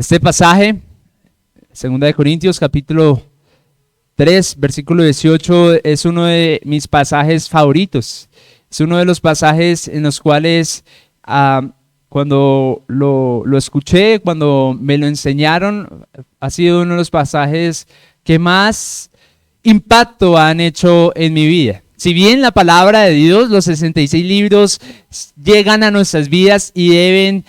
Este pasaje, 2 Corintios capítulo 3, versículo 18, es uno de mis pasajes favoritos. Es uno de los pasajes en los cuales cuando lo escuché, cuando me lo enseñaron, ha sido uno de los pasajes que más impacto han hecho en mi vida. Si bien la palabra de Dios, los 66 libros, llegan a nuestras vidas y deben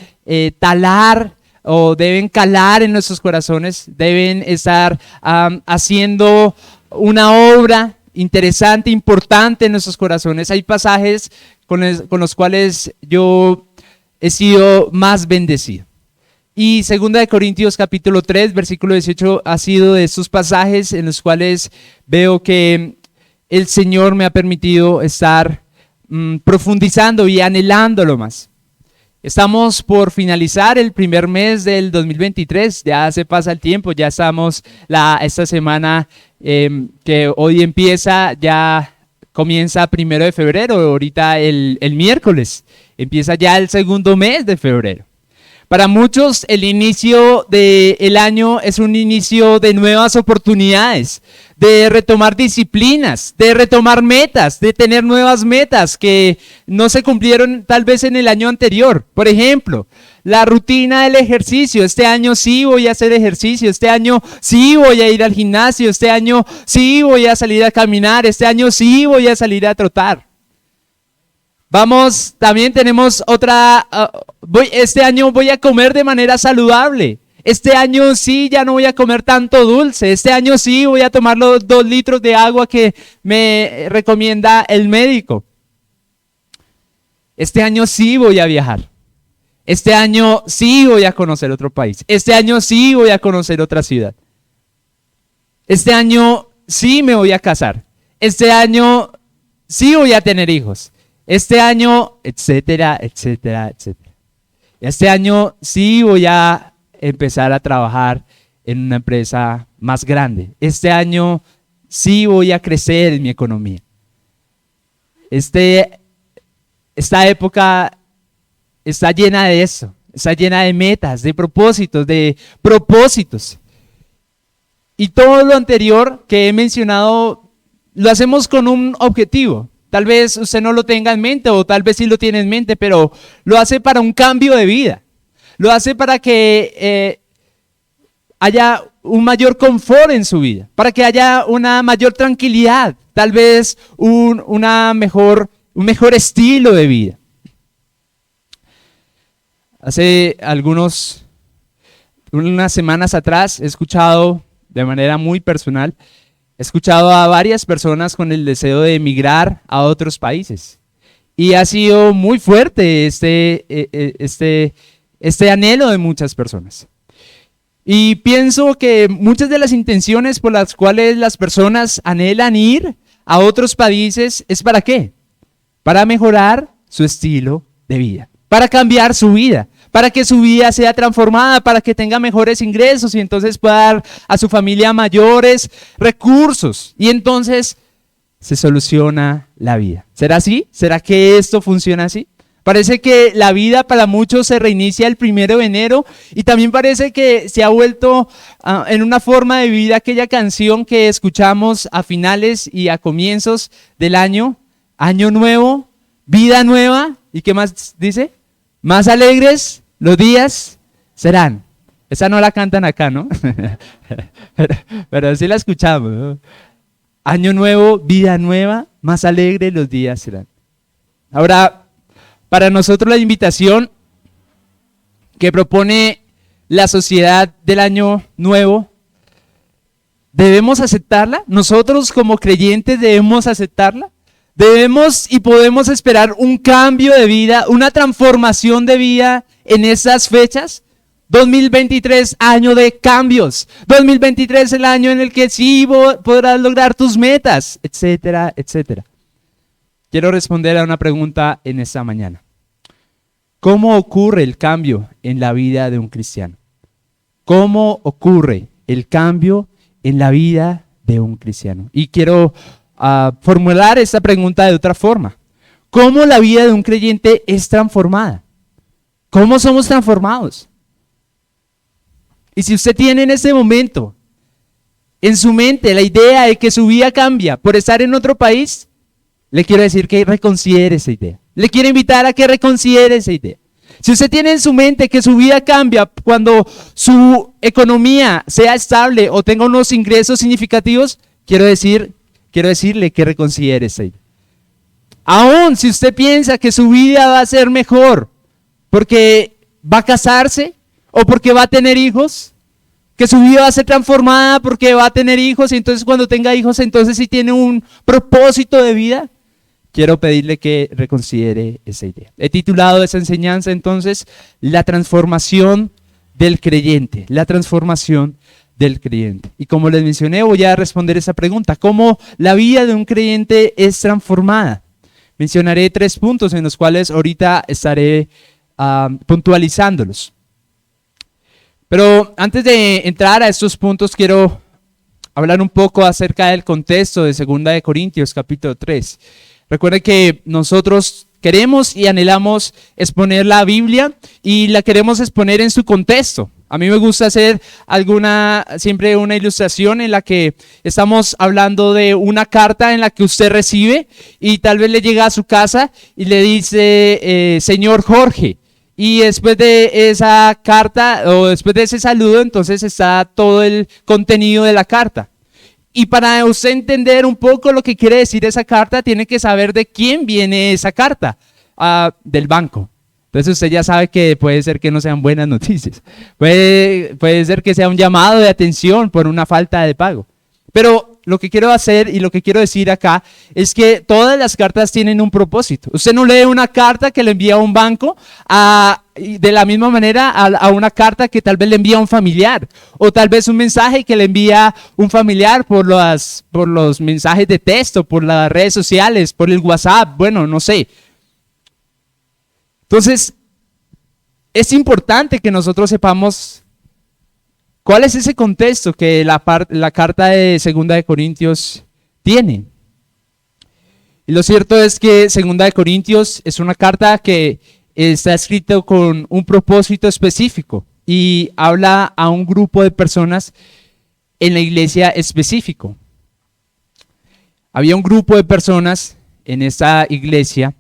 talar o deben calar en nuestros corazones, deben estar haciendo una obra interesante, importante en nuestros corazones. Hay pasajes con los cuales yo he sido más bendecido. Y 2 Corintios capítulo 3, versículo 18 ha sido de estos pasajes en los cuales veo que el Señor me ha permitido estar profundizando y anhelándolo más. Estamos por finalizar el primer mes del 2023, ya se pasa el tiempo, ya estamos esta semana que hoy empieza, ya comienza 1 de febrero, ahorita el miércoles, empieza ya el segundo mes de febrero. Para muchos el inicio del año es un inicio de nuevas oportunidades, de retomar disciplinas, de retomar metas, de tener nuevas metas que no se cumplieron tal vez en el año anterior. Por ejemplo, la rutina del ejercicio. Este año sí voy a hacer ejercicio, este año sí voy a ir al gimnasio, este año sí voy a salir a caminar, este año sí voy a salir a trotar. También tenemos este año voy a comer de manera saludable. Este año sí ya no voy a comer tanto dulce. Este año sí voy a tomar los 2 litros de agua que me recomienda el médico. Este año sí voy a viajar. Este año sí voy a conocer otro país. Este año sí voy a conocer otra ciudad. Este año sí me voy a casar. Este año sí voy a tener hijos. Este año, etcétera, etcétera, etcétera. Este año sí voy a empezar a trabajar en una empresa más grande. Este año sí voy a crecer en mi economía. Esta época está llena de eso, está llena de metas, de propósitos. Y todo lo anterior que he mencionado lo hacemos con un objetivo. Tal vez usted no lo tenga en mente o tal vez sí lo tiene en mente, pero lo hace para un cambio de vida. Lo hace para que haya un mayor confort en su vida, para que haya una mayor tranquilidad, tal vez un mejor estilo de vida. Hace unas semanas atrás he escuchado de manera muy personal, he escuchado a varias personas con el deseo de emigrar a otros países y ha sido muy fuerte este anhelo de muchas personas. Y pienso que muchas de las intenciones por las cuales las personas anhelan ir a otros países es ¿para qué? Para mejorar su estilo de vida, para cambiar su vida, para que su vida sea transformada, para que tenga mejores ingresos y entonces pueda dar a su familia mayores recursos y entonces se soluciona la vida. ¿Será así? ¿Será que esto funciona así? Parece que la vida para muchos se reinicia el 1 de enero y también parece que se ha vuelto en una forma de vida aquella canción que escuchamos a finales y a comienzos del año nuevo, vida nueva, ¿y qué más dice? Más alegres los días serán. Esa no la cantan acá, ¿no? pero sí la escuchamos, ¿no? Año nuevo, vida nueva, más alegres los días serán. Ahora, para nosotros la invitación que propone la sociedad del año nuevo, ¿debemos aceptarla? Nosotros como creyentes debemos aceptarla. Debemos y podemos esperar un cambio de vida, una transformación de vida en esas fechas. 2023, año de cambios. 2023, el año en el que sí podrás lograr tus metas, etcétera, etcétera. Quiero responder a una pregunta en esta mañana. ¿Cómo ocurre el cambio en la vida de un cristiano? ¿Cómo ocurre el cambio en la vida de un cristiano? Y quiero formular esta pregunta de otra forma. ¿Cómo la vida de un creyente es transformada? ¿Cómo somos transformados? Y si usted tiene en este momento en su mente la idea de que su vida cambia por estar en otro país, le quiero decir que reconsidere esa idea. Le quiero invitar a que reconsidere esa idea. Si usted tiene en su mente que su vida cambia cuando su economía sea estable o tenga unos ingresos significativos, quiero decirle que reconsidere esa idea. Aún si usted piensa que su vida va a ser mejor porque va a casarse o porque va a tener hijos, que su vida va a ser transformada porque va a tener hijos y entonces cuando tenga hijos entonces sí tiene un propósito de vida, quiero pedirle que reconsidere esa idea. He titulado esa enseñanza entonces la transformación del creyente, la transformación del creyente. Y como les mencioné, voy a responder esa pregunta: ¿cómo la vida de un creyente es transformada? Mencionaré 3 puntos en los cuales ahorita estaré puntualizándolos. Pero antes de entrar a estos puntos, quiero hablar un poco acerca del contexto de 2 de Corintios capítulo 3. Recuerden que nosotros queremos y anhelamos exponer la Biblia y la queremos exponer en su contexto. A mí me gusta hacer siempre una ilustración en la que estamos hablando de una carta en la que usted recibe y tal vez le llega a su casa y le dice, señor Jorge. Y después de esa carta o después de ese saludo, entonces está todo el contenido de la carta. Y para usted entender un poco lo que quiere decir esa carta, tiene que saber de quién viene esa carta, del banco. Entonces usted ya sabe que puede ser que no sean buenas noticias. Puede ser que sea un llamado de atención por una falta de pago. Pero lo que quiero hacer y lo que quiero decir acá es que todas las cartas tienen un propósito. Usted no lee una carta que le envía a un banco de la misma manera a una carta que tal vez le envía a un familiar, o tal vez un mensaje que le envía un familiar por los mensajes de texto, por las redes sociales, por el WhatsApp, bueno, no sé. Entonces, es importante que nosotros sepamos cuál es ese contexto que la carta de 2 de Corintios tiene. Y lo cierto es que 2 de Corintios es una carta que está escrita con un propósito específico y habla a un grupo de personas en la iglesia específico. Había un grupo de personas en esta iglesia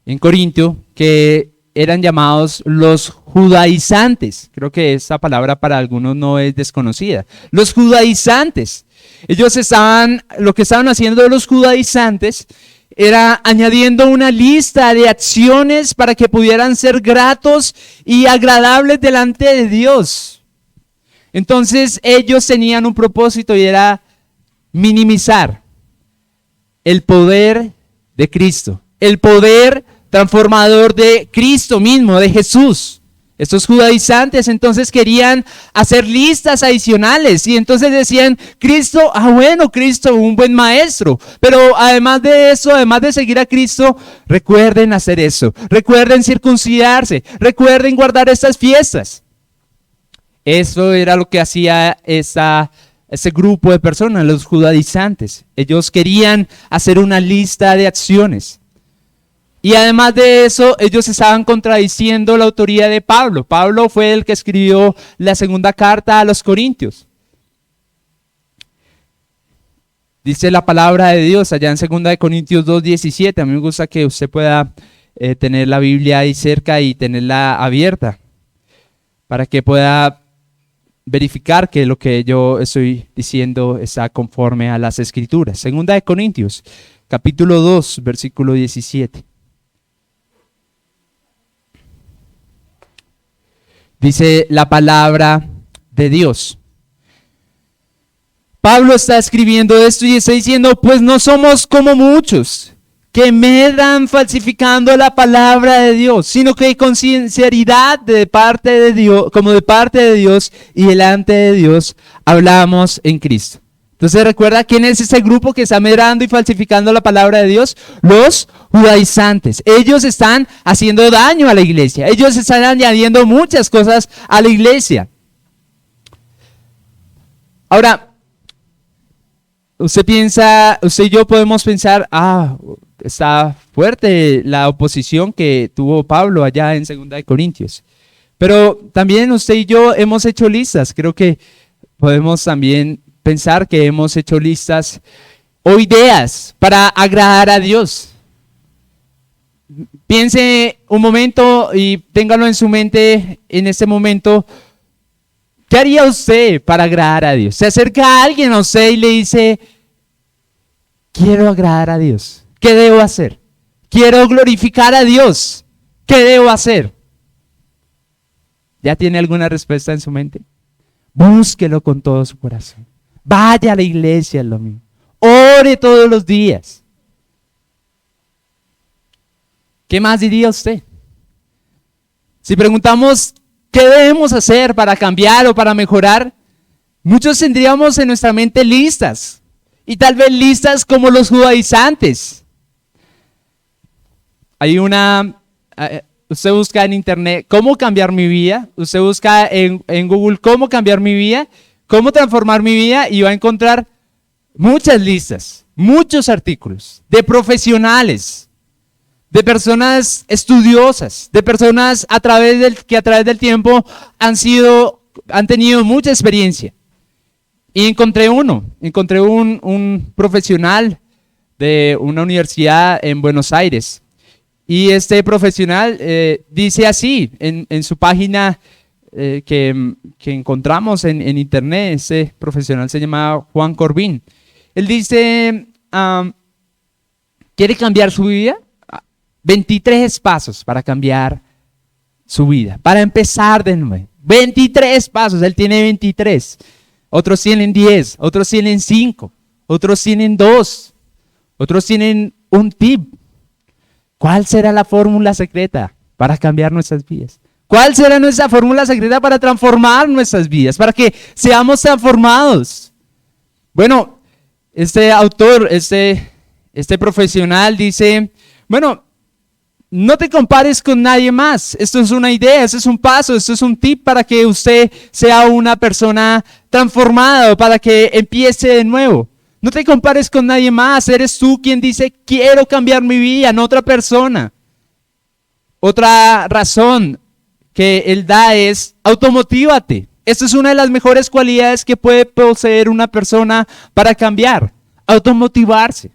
en Corintio que eran llamados los judaizantes. Creo que esa palabra para algunos no es desconocida. Los judaizantes. Lo que estaban haciendo los judaizantes era añadiendo una lista de acciones para que pudieran ser gratos y agradables delante de Dios. Entonces ellos tenían un propósito y era minimizar el poder de Cristo, el poder transformador de Cristo mismo, de Jesús. Estos judaizantes entonces querían hacer listas adicionales y entonces decían, Cristo, Cristo, un buen maestro, pero además de eso, además de seguir a Cristo, recuerden hacer eso, recuerden circuncidarse, recuerden guardar estas fiestas. Eso era lo que hacía ese grupo de personas, los judaizantes. Ellos querían hacer una lista de acciones. Y además de eso, ellos estaban contradiciendo la autoría de Pablo. Pablo fue el que escribió la 2 carta a los Corintios. Dice la palabra de Dios allá en 2 de Corintios 2:17. A mí me gusta que usted pueda tener la Biblia ahí cerca y tenerla abierta para que pueda verificar que lo que yo estoy diciendo está conforme a las Escrituras. 2 de Corintios, capítulo 2, versículo 17. Dice la palabra de Dios. Pablo está escribiendo esto y está diciendo, pues no somos como muchos que medran falsificando la palabra de Dios, sino que con sinceridad de parte de Dios, como de parte de Dios y delante de Dios, hablamos en Cristo. Entonces recuerda quién es ese grupo que está medrando y falsificando la palabra de Dios, los judaizantes. Ellos están haciendo daño a la iglesia, ellos están añadiendo muchas cosas a la iglesia. Ahora, usted y yo podemos pensar, está fuerte la oposición que tuvo Pablo allá en 2 de Corintios. Pero también usted y yo hemos hecho listas. Creo que podemos también pensar que hemos hecho listas o ideas para agradar a Dios. Piense un momento y téngalo en su mente en este momento. ¿Qué haría usted para agradar a Dios? Se acerca a alguien a usted y le dice, quiero agradar a Dios. ¿Qué debo hacer? Quiero glorificar a Dios. ¿Qué debo hacer? ¿Ya tiene alguna respuesta en su mente? Búsquelo con todo su corazón. Vaya a la iglesia el domingo. Ore todos los días. ¿Qué más diría usted? Si preguntamos qué debemos hacer para cambiar o para mejorar, muchos tendríamos en nuestra mente listas. Y tal vez listas como los judaizantes. Hay usted busca en internet cómo cambiar mi vida, usted busca en Google cómo cambiar mi vida, cómo transformar mi vida y va a encontrar muchas listas, muchos artículos de profesionales, de personas estudiosas, de personas que a través del tiempo han tenido mucha experiencia. Y encontré un profesional de una universidad en Buenos Aires. Y este profesional dice así en su página que encontramos en internet. Ese profesional se llama Juan Corbin. Él dice, ¿quiere cambiar su vida? 23 pasos para cambiar su vida, para empezar de nuevo. 23 pasos, él tiene 23. Otros tienen 10, otros tienen 5, otros tienen 2, otros tienen un tip. ¿Cuál será la fórmula secreta para cambiar nuestras vidas? ¿Cuál será nuestra fórmula secreta para transformar nuestras vidas? Para que seamos transformados. Bueno, este autor, este profesional dice, bueno, no te compares con nadie más. Esto es una idea, esto es un paso, esto es un tip para que usted sea una persona transformada o para que empiece de nuevo. No te compares con nadie más, eres tú quien dice, quiero cambiar mi vida, no otra persona. Otra razón que él da es, automotívate. Esta es una de las mejores cualidades que puede poseer una persona para cambiar, automotivarse.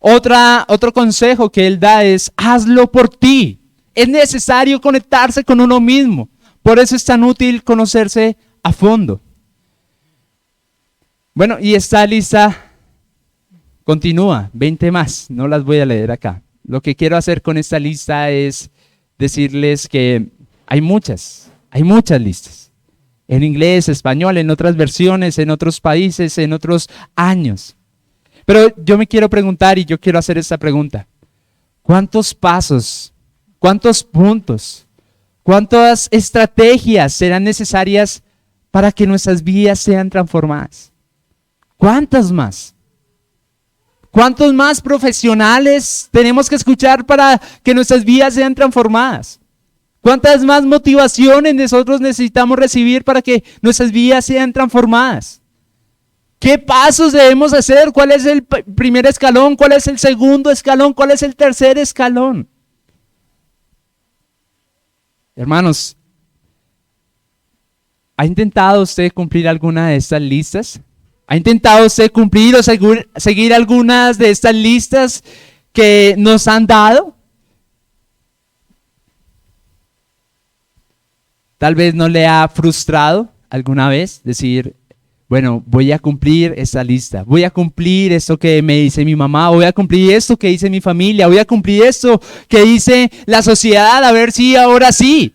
Otro consejo que él da es, hazlo por ti. Es necesario conectarse con uno mismo. Por eso es tan útil conocerse a fondo. Bueno, y esta lista continúa, 20 más, no las voy a leer acá. Lo que quiero hacer con esta lista es decirles que hay muchas listas. En inglés, español, en otras versiones, en otros países, en otros años. Pero yo me quiero preguntar y yo quiero hacer esta pregunta. ¿Cuántos pasos, cuántos puntos, cuántas estrategias serán necesarias para que nuestras vidas sean transformadas? ¿Cuántas más? ¿Cuántos más profesionales tenemos que escuchar para que nuestras vidas sean transformadas? ¿Cuántas más motivaciones nosotros necesitamos recibir para que nuestras vidas sean transformadas? ¿Qué pasos debemos hacer? ¿Cuál es el primer escalón? ¿Cuál es el segundo escalón? ¿Cuál es el tercer escalón? Hermanos, ¿ha intentado usted cumplir alguna de estas listas? ¿Ha intentado usted cumplir o seguir algunas de estas listas que nos han dado? Tal vez no le ha frustrado alguna vez decir, bueno, voy a cumplir esta lista, voy a cumplir esto que me dice mi mamá, voy a cumplir esto que dice mi familia, voy a cumplir esto que dice la sociedad, a ver si ahora sí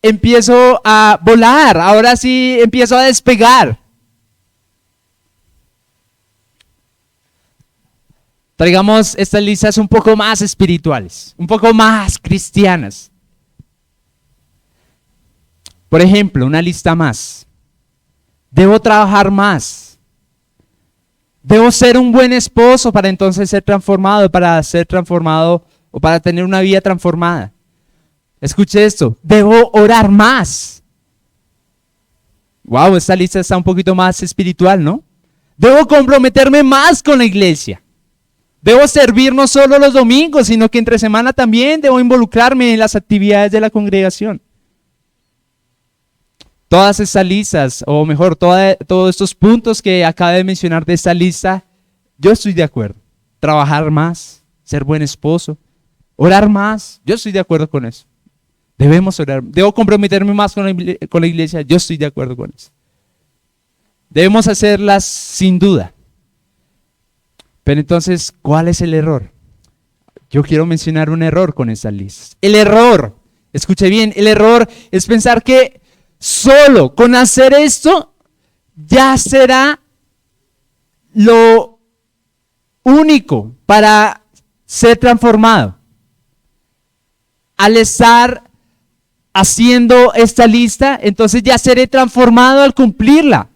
empiezo a volar, ahora sí empiezo a despegar. Traigamos estas listas un poco más espirituales, un poco más cristianas. Por ejemplo, una lista más. Debo trabajar más. Debo ser un buen esposo para entonces ser transformado o para tener una vida transformada. Escuche esto, debo orar más. Wow, esta lista está un poquito más espiritual, ¿no? Debo comprometerme más con la iglesia. Debo servir no solo los domingos, sino que entre semana también debo involucrarme en las actividades de la congregación. Todas estas listas, o mejor, todos estos puntos que acabo de mencionar de esta lista, yo estoy de acuerdo. Trabajar más, ser buen esposo, orar más, yo estoy de acuerdo con eso. Debemos orar, debo comprometerme más con la iglesia, yo estoy de acuerdo con eso. Debemos hacerlas sin duda. Pero entonces, ¿cuál es el error? Yo quiero mencionar un error con estas listas. El error, escuche bien, el error es pensar que solo con hacer esto ya será lo único para ser transformado. Al estar haciendo esta lista, entonces ya seré transformado al cumplirla.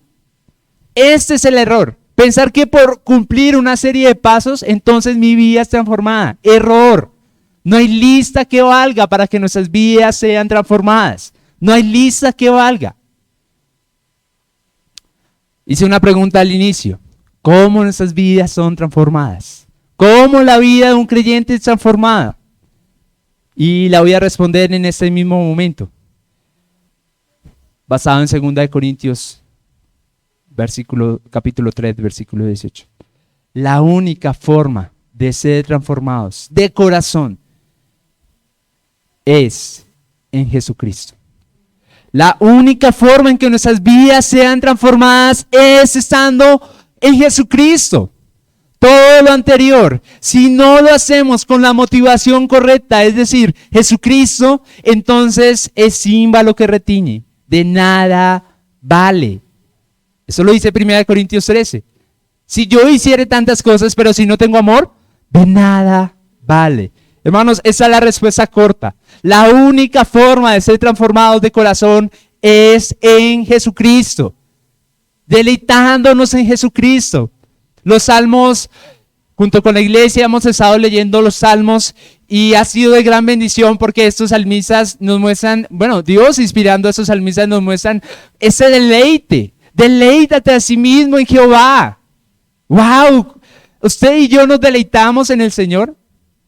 Este es el error. Pensar que por cumplir una serie de pasos, entonces mi vida es transformada. Error. No hay lista que valga para que nuestras vidas sean transformadas. No hay lista que valga. Hice una pregunta al inicio. ¿Cómo nuestras vidas son transformadas? ¿Cómo la vida de un creyente es transformada? Y la voy a responder en este mismo momento. Basado en 2 Corintios, capítulo 3, versículo 18. La única forma de ser transformados de corazón es en Jesucristo. La única forma en que nuestras vidas sean transformadas es estando en Jesucristo. Todo lo anterior, si no lo hacemos con la motivación correcta, es decir, Jesucristo, entonces es címbalo que retiñe, de nada vale. Eso lo dice 1 Corintios 13. Si yo hiciere tantas cosas, pero si no tengo amor, de nada vale. Hermanos, esa es la respuesta corta. La única forma de ser transformados de corazón es en Jesucristo. Deleitándonos en Jesucristo. Los salmos, junto con la iglesia, hemos estado leyendo los salmos y ha sido de gran bendición porque estos salmistas nos muestran, bueno, Dios inspirando a estos salmistas nos muestran ese deleite. Deleítate a sí mismo en Jehová. ¡Wow! Usted y yo nos deleitamos en el Señor.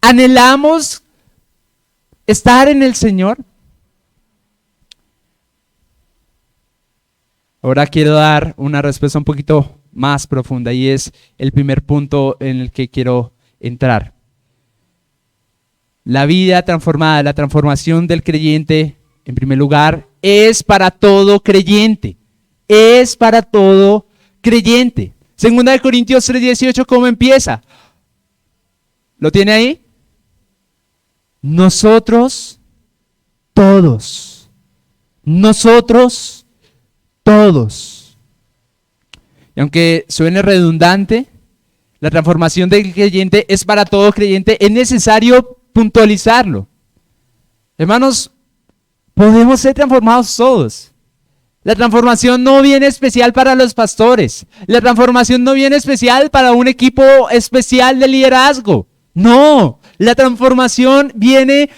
¿Anhelamos estar en el Señor? Ahora quiero dar una respuesta un poquito más profunda y es el primer punto en el que quiero entrar. La vida transformada, la transformación del creyente, en primer lugar, es para todo creyente. Es para todo creyente. 2 Corintios 3:18, ¿cómo empieza? ¿Lo tiene ahí? Nosotros todos. Y aunque suene redundante, la transformación del creyente es para todo creyente, es necesario puntualizarlo. Hermanos, podemos ser transformados todos. La transformación no viene especial para los pastores. La transformación no viene especial para un equipo especial de liderazgo. No, la transformación viene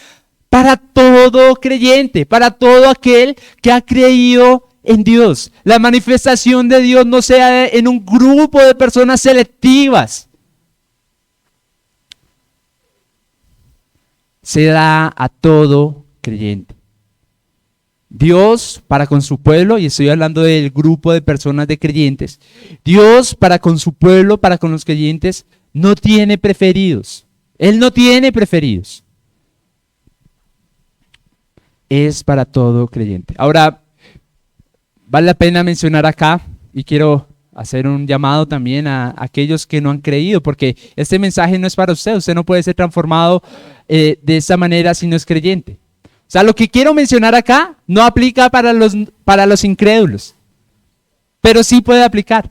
para todo creyente, para todo aquel que ha creído en Dios. La manifestación de Dios no sea en un grupo de personas selectivas. Se da a todo creyente. Dios para con su pueblo, y estoy hablando del grupo de personas de creyentes, Dios para con su pueblo, para con los creyentes, no tiene preferidos. Él no tiene preferidos. Es para todo creyente. Ahora, vale la pena mencionar acá, y quiero hacer un llamado también a aquellos que no han creído, porque este mensaje no es para usted. Usted no puede ser transformado de esta manera si no es creyente. O sea, lo que quiero mencionar acá no aplica para los incrédulos, pero sí puede aplicar.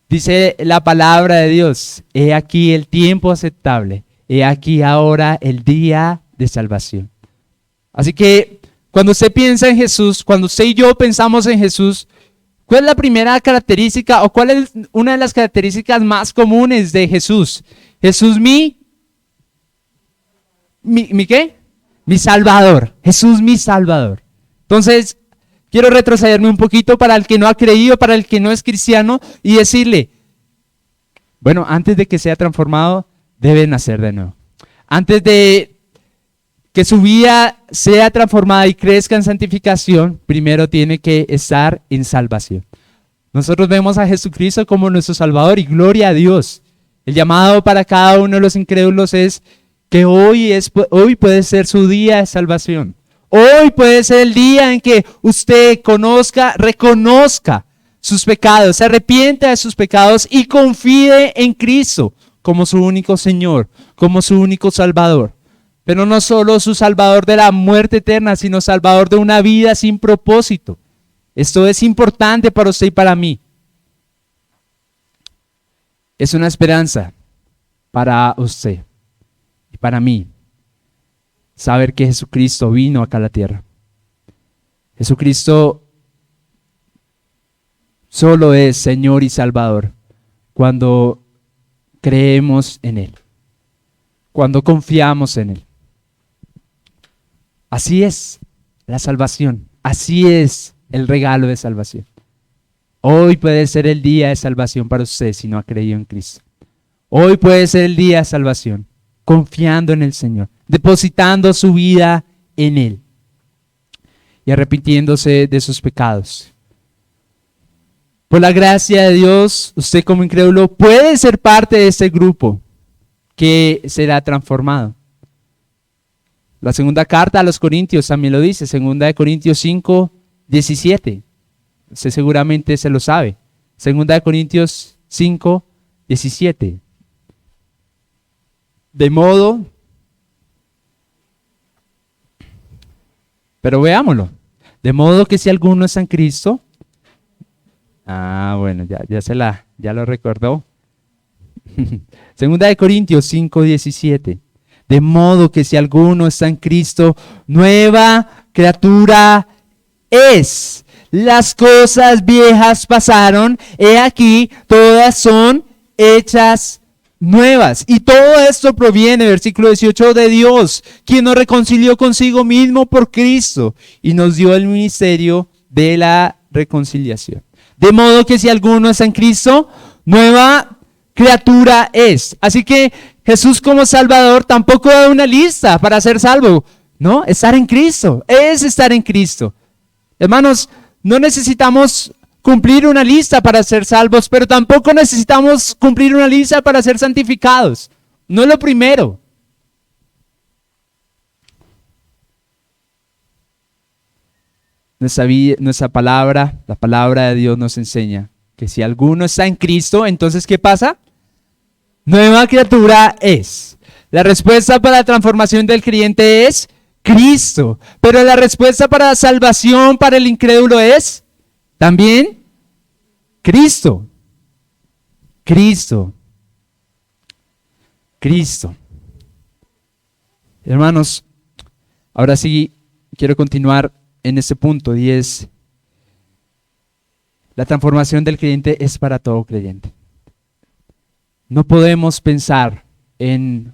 Dice la palabra de Dios, he aquí el tiempo aceptable, he aquí ahora el día de salvación. Así que cuando usted piensa en Jesús, cuando usted y yo pensamos en Jesús, ¿cuál es la primera característica o cuál es una de las características más comunes de Jesús? Jesús ¿mi qué? Mi Salvador. Jesús mi Salvador. Entonces, quiero retrocederme un poquito para el que no ha creído, para el que no es cristiano y decirle, Bueno, antes de que sea transformado, debe nacer de nuevo. Antes de que su vida sea transformada y crezca en santificación, primero tiene que estar en salvación. Nosotros vemos a Jesucristo como nuestro Salvador y gloria a Dios. El llamado para cada uno de los incrédulos es que hoy puede ser su día de salvación. Hoy puede ser el día en que usted reconozca sus pecados, se arrepienta de sus pecados y confíe en Cristo como su único Señor, como su único Salvador. Pero no solo su Salvador de la muerte eterna, sino Salvador de una vida sin propósito. Esto es importante para usted y para mí. Es una esperanza para usted y para mí saber que Jesucristo vino acá a la tierra. Jesucristo solo es Señor y Salvador cuando creemos en Él, cuando confiamos en Él. Así es la salvación, así es el regalo de salvación. Hoy puede ser el día de salvación para usted si no ha creído en Cristo. Hoy puede ser el día de salvación, confiando en el Señor, depositando su vida en Él y arrepintiéndose de sus pecados. Por la gracia de Dios, usted como incrédulo puede ser parte de este grupo que será transformado. La segunda carta a los Corintios también lo dice, 2 Corintios 5, 17. Usted seguramente se lo sabe. 2 Corintios 5, 17. De modo, pero veámoslo. De modo que si alguno está en Cristo, bueno, ya lo recordó. 2 Corintios 5, 17. De modo que si alguno está en Cristo, nueva criatura es. Las cosas viejas pasaron, he aquí, todas son hechas nuevas. Y todo esto proviene, versículo 18, de Dios, quien nos reconcilió consigo mismo por Cristo y nos dio el ministerio de la reconciliación. De modo que si alguno está en Cristo, nueva criatura es. Así que Jesús como Salvador tampoco da una lista para ser salvo. No, estar en Cristo es estar en Cristo. Hermanos, no necesitamos cumplir una lista para ser salvos, pero tampoco necesitamos cumplir una lista para ser santificados. No es lo primero. Nuestra palabra, la palabra de Dios nos enseña que si alguno está en Cristo, entonces ¿qué pasa? Nueva criatura es. La respuesta para la transformación del creyente es Cristo. Pero la respuesta para la salvación para el incrédulo es también Cristo. Cristo. Cristo. Hermanos, ahora sí quiero continuar en este punto y es la transformación del creyente es para todo creyente. No podemos pensar en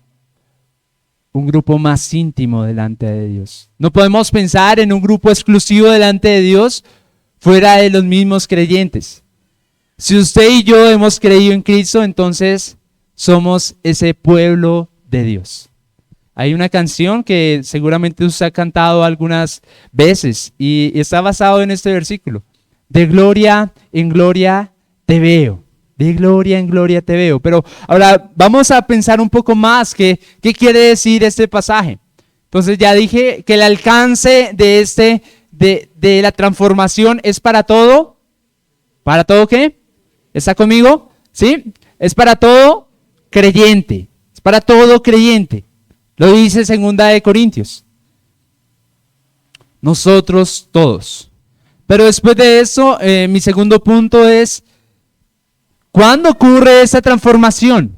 un grupo más íntimo delante de Dios. No podemos pensar en un grupo exclusivo delante de Dios fuera de los mismos creyentes. Si usted y yo hemos creído en Cristo, entonces somos ese pueblo de Dios. Hay una canción que seguramente usted ha cantado algunas veces y está basado en este versículo. De gloria en gloria te veo. De gloria en gloria te veo. Pero ahora vamos a pensar un poco más qué quiere decir este pasaje. Entonces ya dije que el alcance de la transformación es para todo. ¿Para todo qué? ¿Está conmigo? ¿Sí? Es para todo creyente. Es para todo creyente. Lo dice 2 Corintios. Nosotros todos. Pero después de eso, mi segundo punto es, ¿cuándo ocurre esa transformación?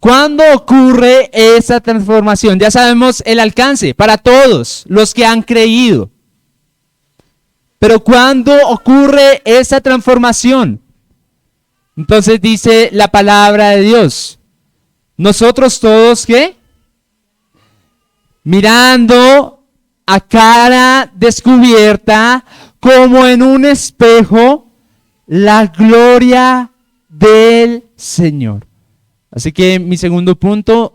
¿Cuándo ocurre esa transformación? Ya sabemos el alcance para todos los que han creído. Pero ¿cuándo ocurre esa transformación? Entonces dice la palabra de Dios. Nosotros todos, ¿qué? Mirando a cara descubierta, como en un espejo, la gloria del Señor. Así que mi segundo punto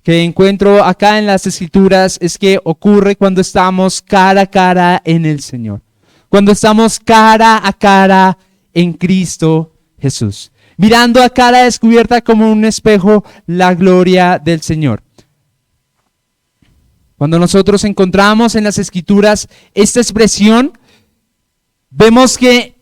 que encuentro acá en las Escrituras es que ocurre cuando estamos cara a cara en el Señor. Cuando estamos cara a cara en Cristo Jesús. Mirando a cara descubierta como un espejo la gloria del Señor. Cuando nosotros encontramos en las Escrituras esta expresión, vemos que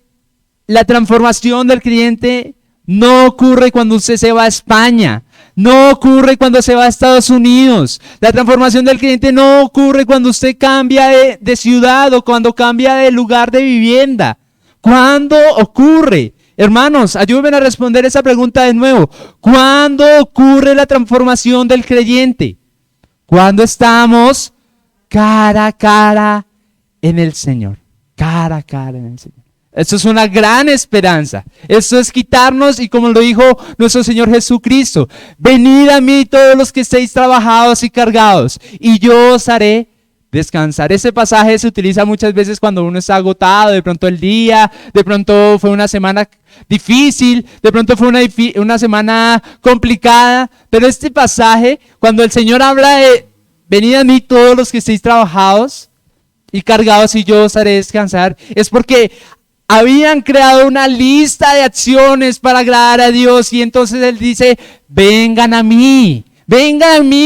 la transformación del creyente no ocurre cuando usted se va a España, no ocurre cuando se va a Estados Unidos. La transformación del creyente no ocurre cuando usted cambia de ciudad o cuando cambia de lugar de vivienda. ¿Cuándo ocurre? Hermanos, ayúdenme a responder esa pregunta de nuevo. ¿Cuándo ocurre la transformación del creyente? Cuando estamos cara a cara en el Señor. Cara a cara en el Señor. Esto es una gran esperanza. Esto es quitarnos, y como lo dijo nuestro Señor Jesucristo, venid a mí todos los que estéis trabajados y cargados, y yo os haré descansar. Ese pasaje se utiliza muchas veces cuando uno está agotado, de pronto el día, de pronto fue una semana difícil, de pronto fue una semana complicada, pero este pasaje, cuando el Señor habla de venid a mí todos los que estéis trabajados y cargados y yo os haré descansar, es porque habían creado una lista de acciones para agradar a Dios, y entonces Él dice, vengan a mí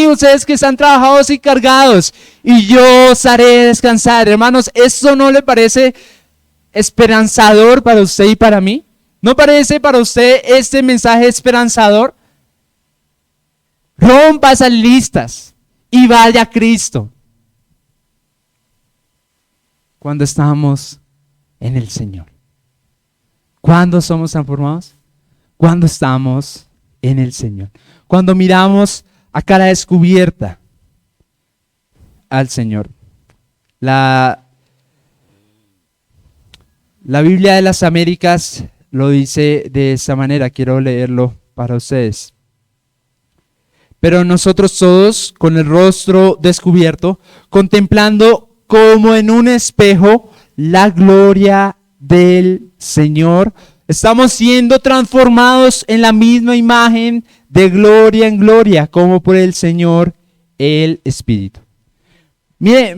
ustedes que están trabajados y cargados, y yo os haré descansar. Hermanos, ¿esto no le parece esperanzador para usted y para mí? ¿No parece para usted este mensaje esperanzador? Rompa esas listas y vaya a Cristo. Cuando estamos en el Señor. ¿Cuándo somos transformados? Cuando estamos en el Señor. Cuando miramos a cara descubierta al Señor. La Biblia de las Américas lo dice de esta manera. Quiero leerlo para ustedes. Pero nosotros todos, con el rostro descubierto, contemplando como en un espejo la gloria del Señor, estamos siendo transformados en la misma imagen de gloria en gloria, como por el Señor el Espíritu. Mire,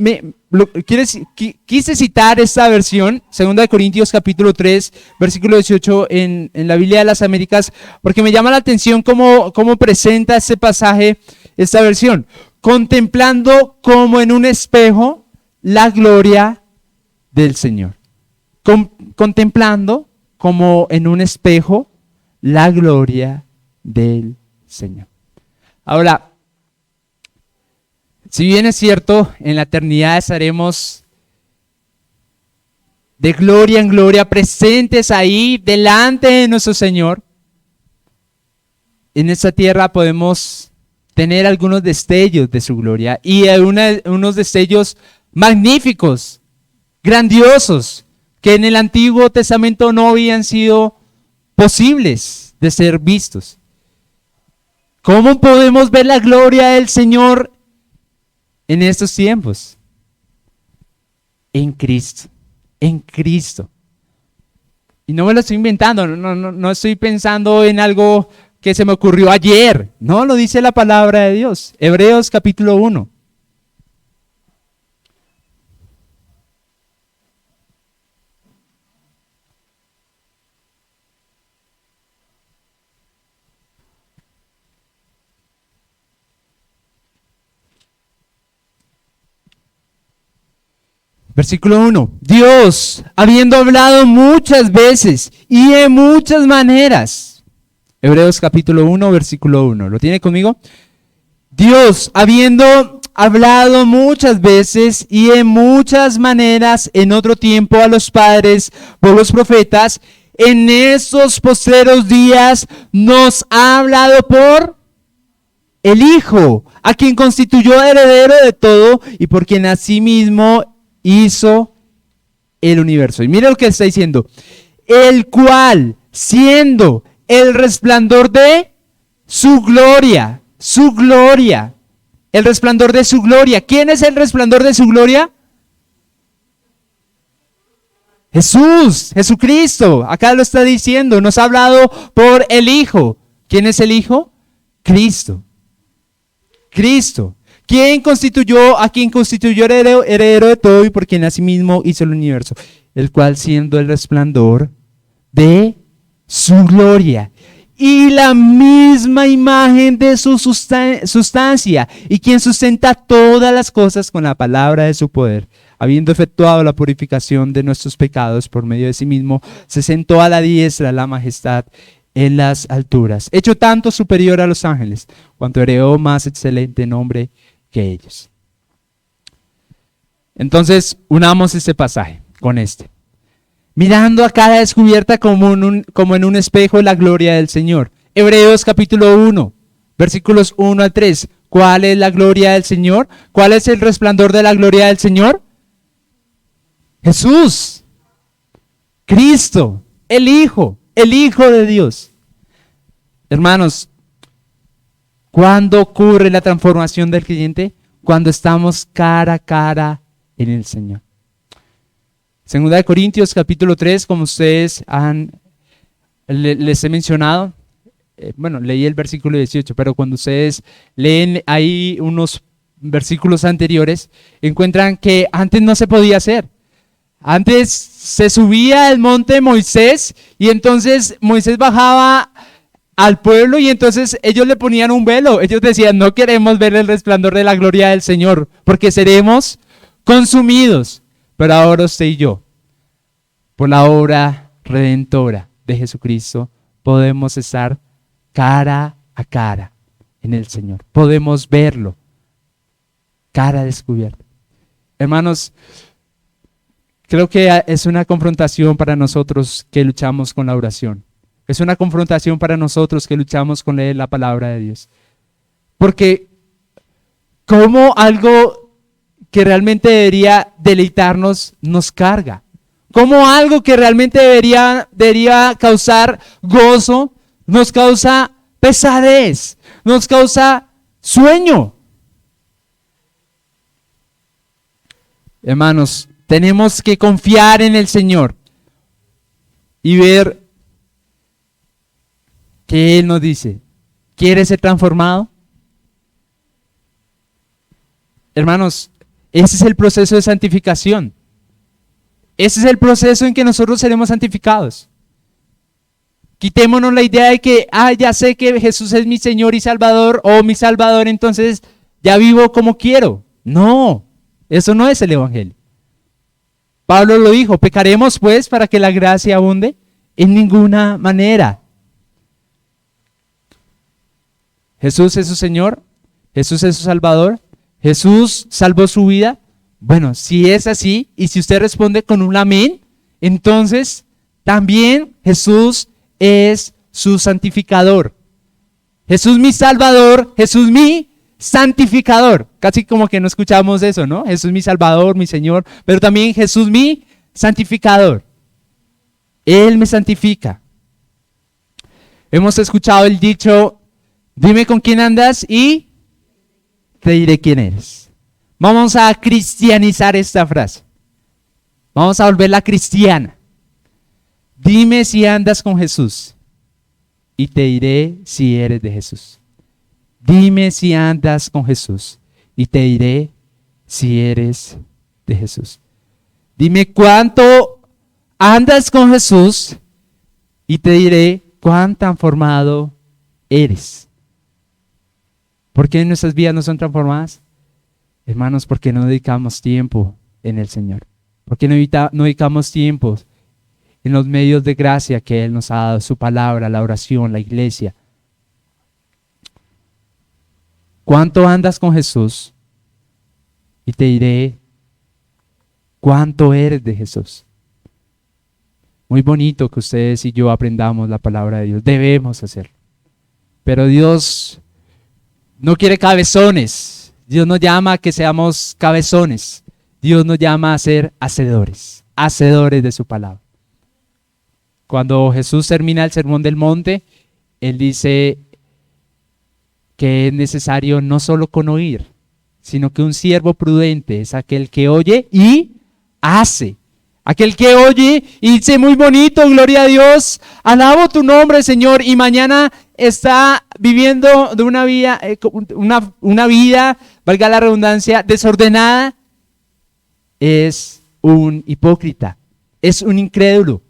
quise citar esta versión, 2 Corintios capítulo 3, versículo 18 en la Biblia de las Américas, porque me llama la atención cómo presenta este pasaje, esta versión. Contemplando como en un espejo la gloria del Señor. Contemplando como en un espejo la gloria del Señor. Ahora, si bien es cierto, en la eternidad estaremos de gloria en gloria, presentes ahí delante de nuestro Señor, en esta tierra podemos tener algunos destellos de su gloria, y unos destellos magníficos, grandiosos, que en el Antiguo Testamento no habían sido posibles de ser vistos. ¿Cómo podemos ver la gloria del Señor en estos tiempos? En Cristo, en Cristo. Y no me lo estoy inventando, no estoy pensando en algo que se me ocurrió ayer. No, lo dice la palabra de Dios. Hebreos capítulo 1. Versículo 1. Dios, habiendo hablado muchas veces y de muchas maneras. Hebreos capítulo 1, versículo 1. ¿Lo tiene conmigo? Dios, habiendo hablado muchas veces y de muchas maneras en otro tiempo a los padres por los profetas, en estos postreros días nos ha hablado por el Hijo, a quien constituyó heredero de todo y por quien asimismo hizo el universo. Y mira lo que está diciendo: el cual, siendo el resplandor de su gloria, el resplandor de su gloria. ¿Quién es el resplandor de su gloria? Jesús, Jesucristo. Acá lo está diciendo, nos ha hablado por el Hijo. ¿Quién es el Hijo? Cristo. Cristo. ¿A quien constituyó heredero de todo y por quien asimismo hizo el universo? El cual siendo el resplandor de su gloria y la misma imagen de su sustancia, y quien sustenta todas las cosas con la palabra de su poder, habiendo efectuado la purificación de nuestros pecados por medio de sí mismo, se sentó a la diestra de la majestad en las alturas, hecho tanto superior a los ángeles, cuanto heredó más excelente nombre que ellos. Entonces, unamos este pasaje con este. Mirando a cada descubierta como en un espejo la gloria del Señor. Hebreos capítulo 1, versículos 1 al 3. ¿Cuál es la gloria del Señor? ¿Cuál es el resplandor de la gloria del Señor? Jesús, Cristo, el Hijo de Dios. Hermanos, ¿cuándo ocurre la transformación del creyente? Cuando estamos cara a cara en el Señor. Segunda de Corintios capítulo 3, como ustedes les he mencionado, leí el versículo 18, pero cuando ustedes leen ahí unos versículos anteriores, encuentran que antes no se podía hacer. Antes se subía al monte Moisés y entonces Moisés bajaba al pueblo y entonces ellos le ponían un velo. Ellos decían, no queremos ver el resplandor de la gloria del Señor porque seremos consumidos. Pero ahora usted y yo, por la obra redentora de Jesucristo, podemos estar cara a cara en el Señor. Podemos verlo, cara descubierta. Hermanos, creo que es una confrontación para nosotros que luchamos con la oración. Es una confrontación para nosotros que luchamos con leer la palabra de Dios. Porque como algo que realmente debería deleitarnos nos carga. Como algo que realmente debería causar gozo, nos causa pesadez, nos causa sueño. Hermanos, tenemos que confiar en el Señor y ver que Él nos dice, ¿quieres ser transformado? Hermanos, ese es el proceso de santificación. Ese es el proceso en que nosotros seremos santificados. Quitémonos la idea de que, ya sé que Jesús es mi Señor y Salvador, o mi Salvador, entonces ya vivo como quiero. No, eso no es el Evangelio. Pablo lo dijo, ¿pecaremos pues para que la gracia abunde? En ninguna manera. Jesús es su Señor, Jesús es su Salvador, Jesús salvó su vida. Bueno, si es así y si usted responde con un amén, entonces también Jesús es su santificador. Jesús mi Salvador, Jesús mi santificador. Casi como que no escuchamos eso, ¿no? Jesús mi Salvador, mi Señor, pero también Jesús mi santificador. Él me santifica. Hemos escuchado el dicho, dime con quién andas y te diré quién eres. Vamos a cristianizar esta frase. Vamos a volverla cristiana. Dime si andas con Jesús y te diré si eres de Jesús. Dime si andas con Jesús y te diré si eres de Jesús. Dime cuánto andas con Jesús y te diré cuán transformado eres. ¿Por qué nuestras vidas no son transformadas? Hermanos, porque no dedicamos tiempo en el Señor. Porque no dedicamos tiempo en los medios de gracia que Él nos ha dado, su palabra, la oración, la iglesia. ¿Cuánto andas con Jesús? Y te diré cuánto eres de Jesús. Muy bonito que ustedes y yo aprendamos la palabra de Dios. Debemos hacerlo. Pero Dios no quiere cabezones. Dios nos llama a que seamos cabezones. Dios nos llama a ser hacedores, hacedores de su palabra. Cuando Jesús termina el sermón del monte, Él dice que es necesario no solo con oír, sino que un siervo prudente es aquel que oye y hace. Aquel que oye y dice muy bonito, gloria a Dios, alabo tu nombre, Señor, y mañana está viviendo de una vida, valga la redundancia, desordenada, es un hipócrita, es un incrédulo.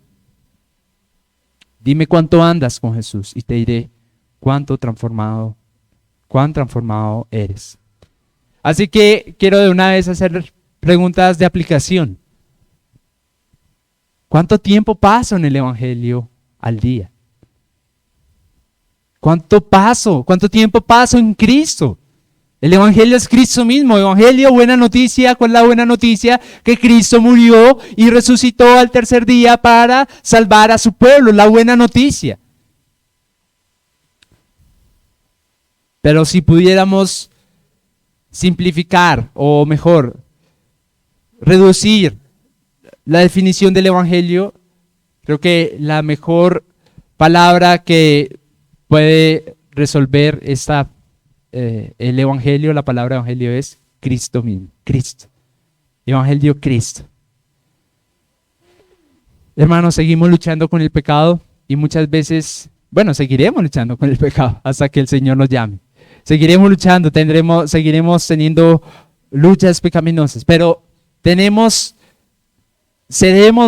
Dime cuánto andas con Jesús y te diré cuán transformado eres. Así que quiero de una vez hacer preguntas de aplicación. ¿Cuánto tiempo paso en el Evangelio al día? ¿Cuánto tiempo paso en Cristo? El Evangelio es Cristo mismo. Evangelio, buena noticia. ¿Cuál es la buena noticia? Que Cristo murió y resucitó al tercer día para salvar a su pueblo. La buena noticia. Pero si pudiéramos simplificar, o mejor, reducir la definición del Evangelio, creo que la mejor palabra que puede resolver el Evangelio, la palabra Evangelio es Cristo mismo, Cristo. Evangelio, Cristo. Hermanos, seguimos luchando con el pecado y muchas veces, seguiremos luchando con el pecado hasta que el Señor nos llame. Seguiremos luchando, seguiremos teniendo luchas pecaminosas, pero cedemos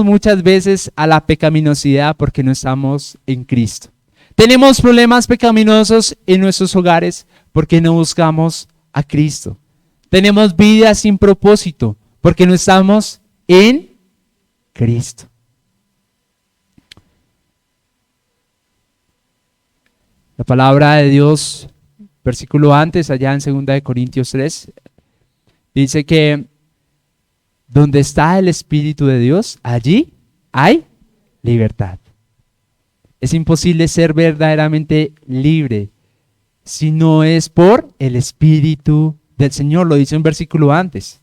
muchas veces a la pecaminosidad porque no estamos en Cristo. Tenemos problemas pecaminosos en nuestros hogares porque no buscamos a Cristo. Tenemos vidas sin propósito porque no estamos en Cristo. La palabra de Dios, versículo antes, allá en 2 Corintios 3, dice que donde está el Espíritu de Dios, allí hay libertad. Es imposible ser verdaderamente libre si no es por el Espíritu del Señor, lo dice un versículo antes.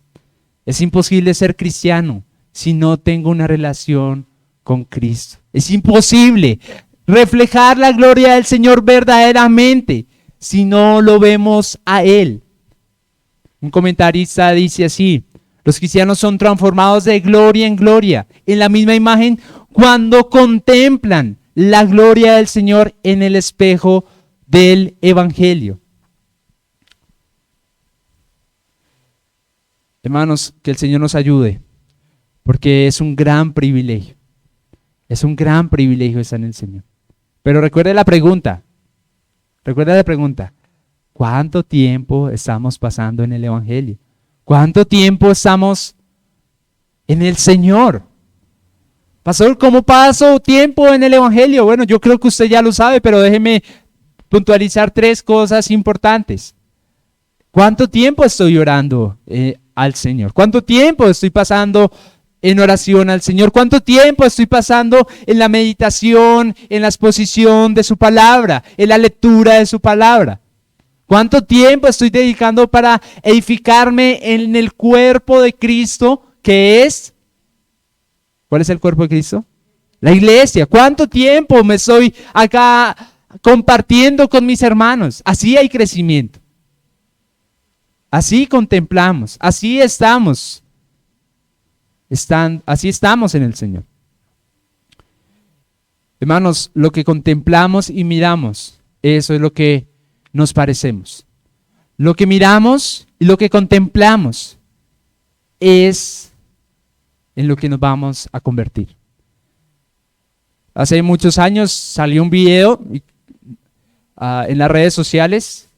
Es imposible ser cristiano si no tengo una relación con Cristo. Es imposible reflejar la gloria del Señor verdaderamente si no lo vemos a Él. Un comentarista dice así: los cristianos son transformados de gloria en gloria, en la misma imagen, cuando contemplan la gloria del Señor en el espejo del Evangelio. Hermanos, que el Señor nos ayude, porque es un gran privilegio. Es un gran privilegio estar en el Señor. Pero recuerde la pregunta. ¿Cuánto tiempo estamos pasando en el Evangelio? ¿Cuánto tiempo estamos en el Señor? Pastor, ¿cómo paso tiempo en el Evangelio? Bueno, yo creo que usted ya lo sabe, pero déjeme puntualizar 3 cosas importantes. ¿Cuánto tiempo estoy orando al Señor? ¿Cuánto tiempo estoy pasando en oración al Señor? ¿Cuánto tiempo estoy pasando en la meditación, en la exposición de su palabra, en la lectura de su palabra? ¿Cuánto tiempo estoy dedicando para edificarme en el cuerpo de Cristo, que es? ¿Cuál es el cuerpo de Cristo? La iglesia. ¿Cuánto tiempo me estoy acá compartiendo con mis hermanos? Así hay crecimiento. Así contemplamos. Así estamos. Así estamos en el Señor. Hermanos, lo que contemplamos y miramos, eso es lo que nos parecemos. Lo que miramos y lo que contemplamos es en lo que nos vamos a convertir. Hace muchos años salió un video en las redes sociales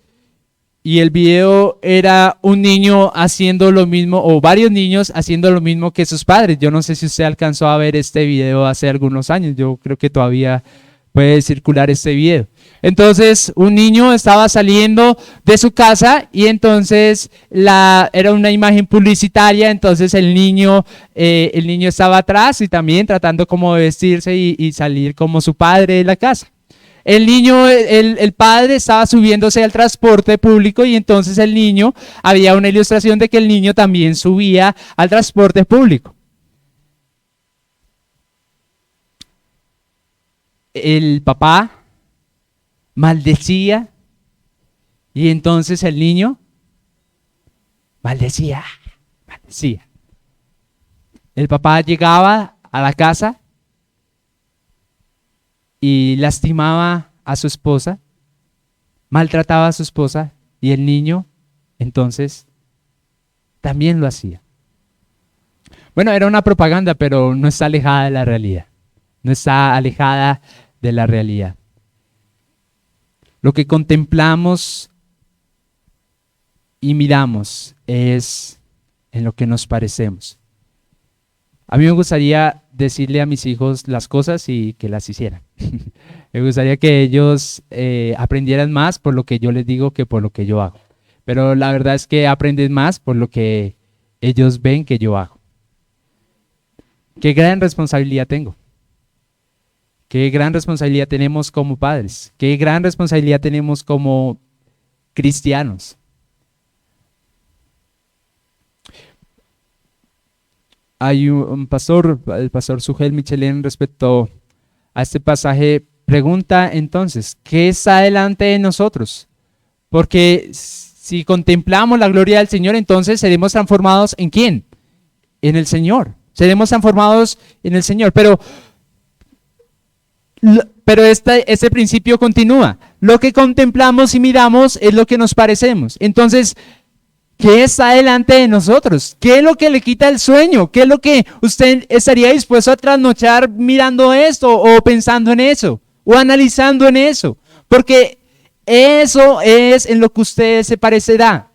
y el video era un niño haciendo lo mismo, o varios niños haciendo lo mismo que sus padres. Yo no sé si usted alcanzó a ver este video hace algunos años, yo creo que todavía puede circular este video. Entonces un niño estaba saliendo de su casa y entonces era una imagen publicitaria, entonces el niño estaba atrás y también tratando como de vestirse y salir como su padre de la casa. El padre estaba subiéndose al transporte público y entonces había una ilustración de que el niño también subía al transporte público. El papá maldecía y entonces el niño maldecía. El papá llegaba a la casa y lastimaba a su esposa maltrataba a su esposa y el niño entonces también lo hacía. Bueno, era una propaganda, pero no está alejada de la realidad. No está alejada de la realidad. Lo que contemplamos y miramos es en lo que nos parecemos. A mí me gustaría decirle a mis hijos las cosas y que las hicieran. Me gustaría que ellos aprendieran más por lo que yo les digo que por lo que yo hago. Pero la verdad es que aprenden más por lo que ellos ven que yo hago. Qué gran responsabilidad tengo. Qué gran responsabilidad tenemos como padres. Qué gran responsabilidad tenemos como cristianos. Hay un pastor, el pastor Sugel Michelén, respecto a este pasaje, pregunta entonces, ¿qué está delante de nosotros? Porque si contemplamos la gloria del Señor, entonces seremos transformados ¿en quién? En el Señor. Seremos transformados en el Señor. Pero este principio continúa. Lo que contemplamos y miramos es lo que nos parecemos. Entonces, ¿qué está delante de nosotros? ¿Qué es lo que le quita el sueño? ¿Qué es lo que usted estaría dispuesto a trasnochar mirando esto o pensando en eso o analizando en eso? Porque eso es en lo que usted se parecerá.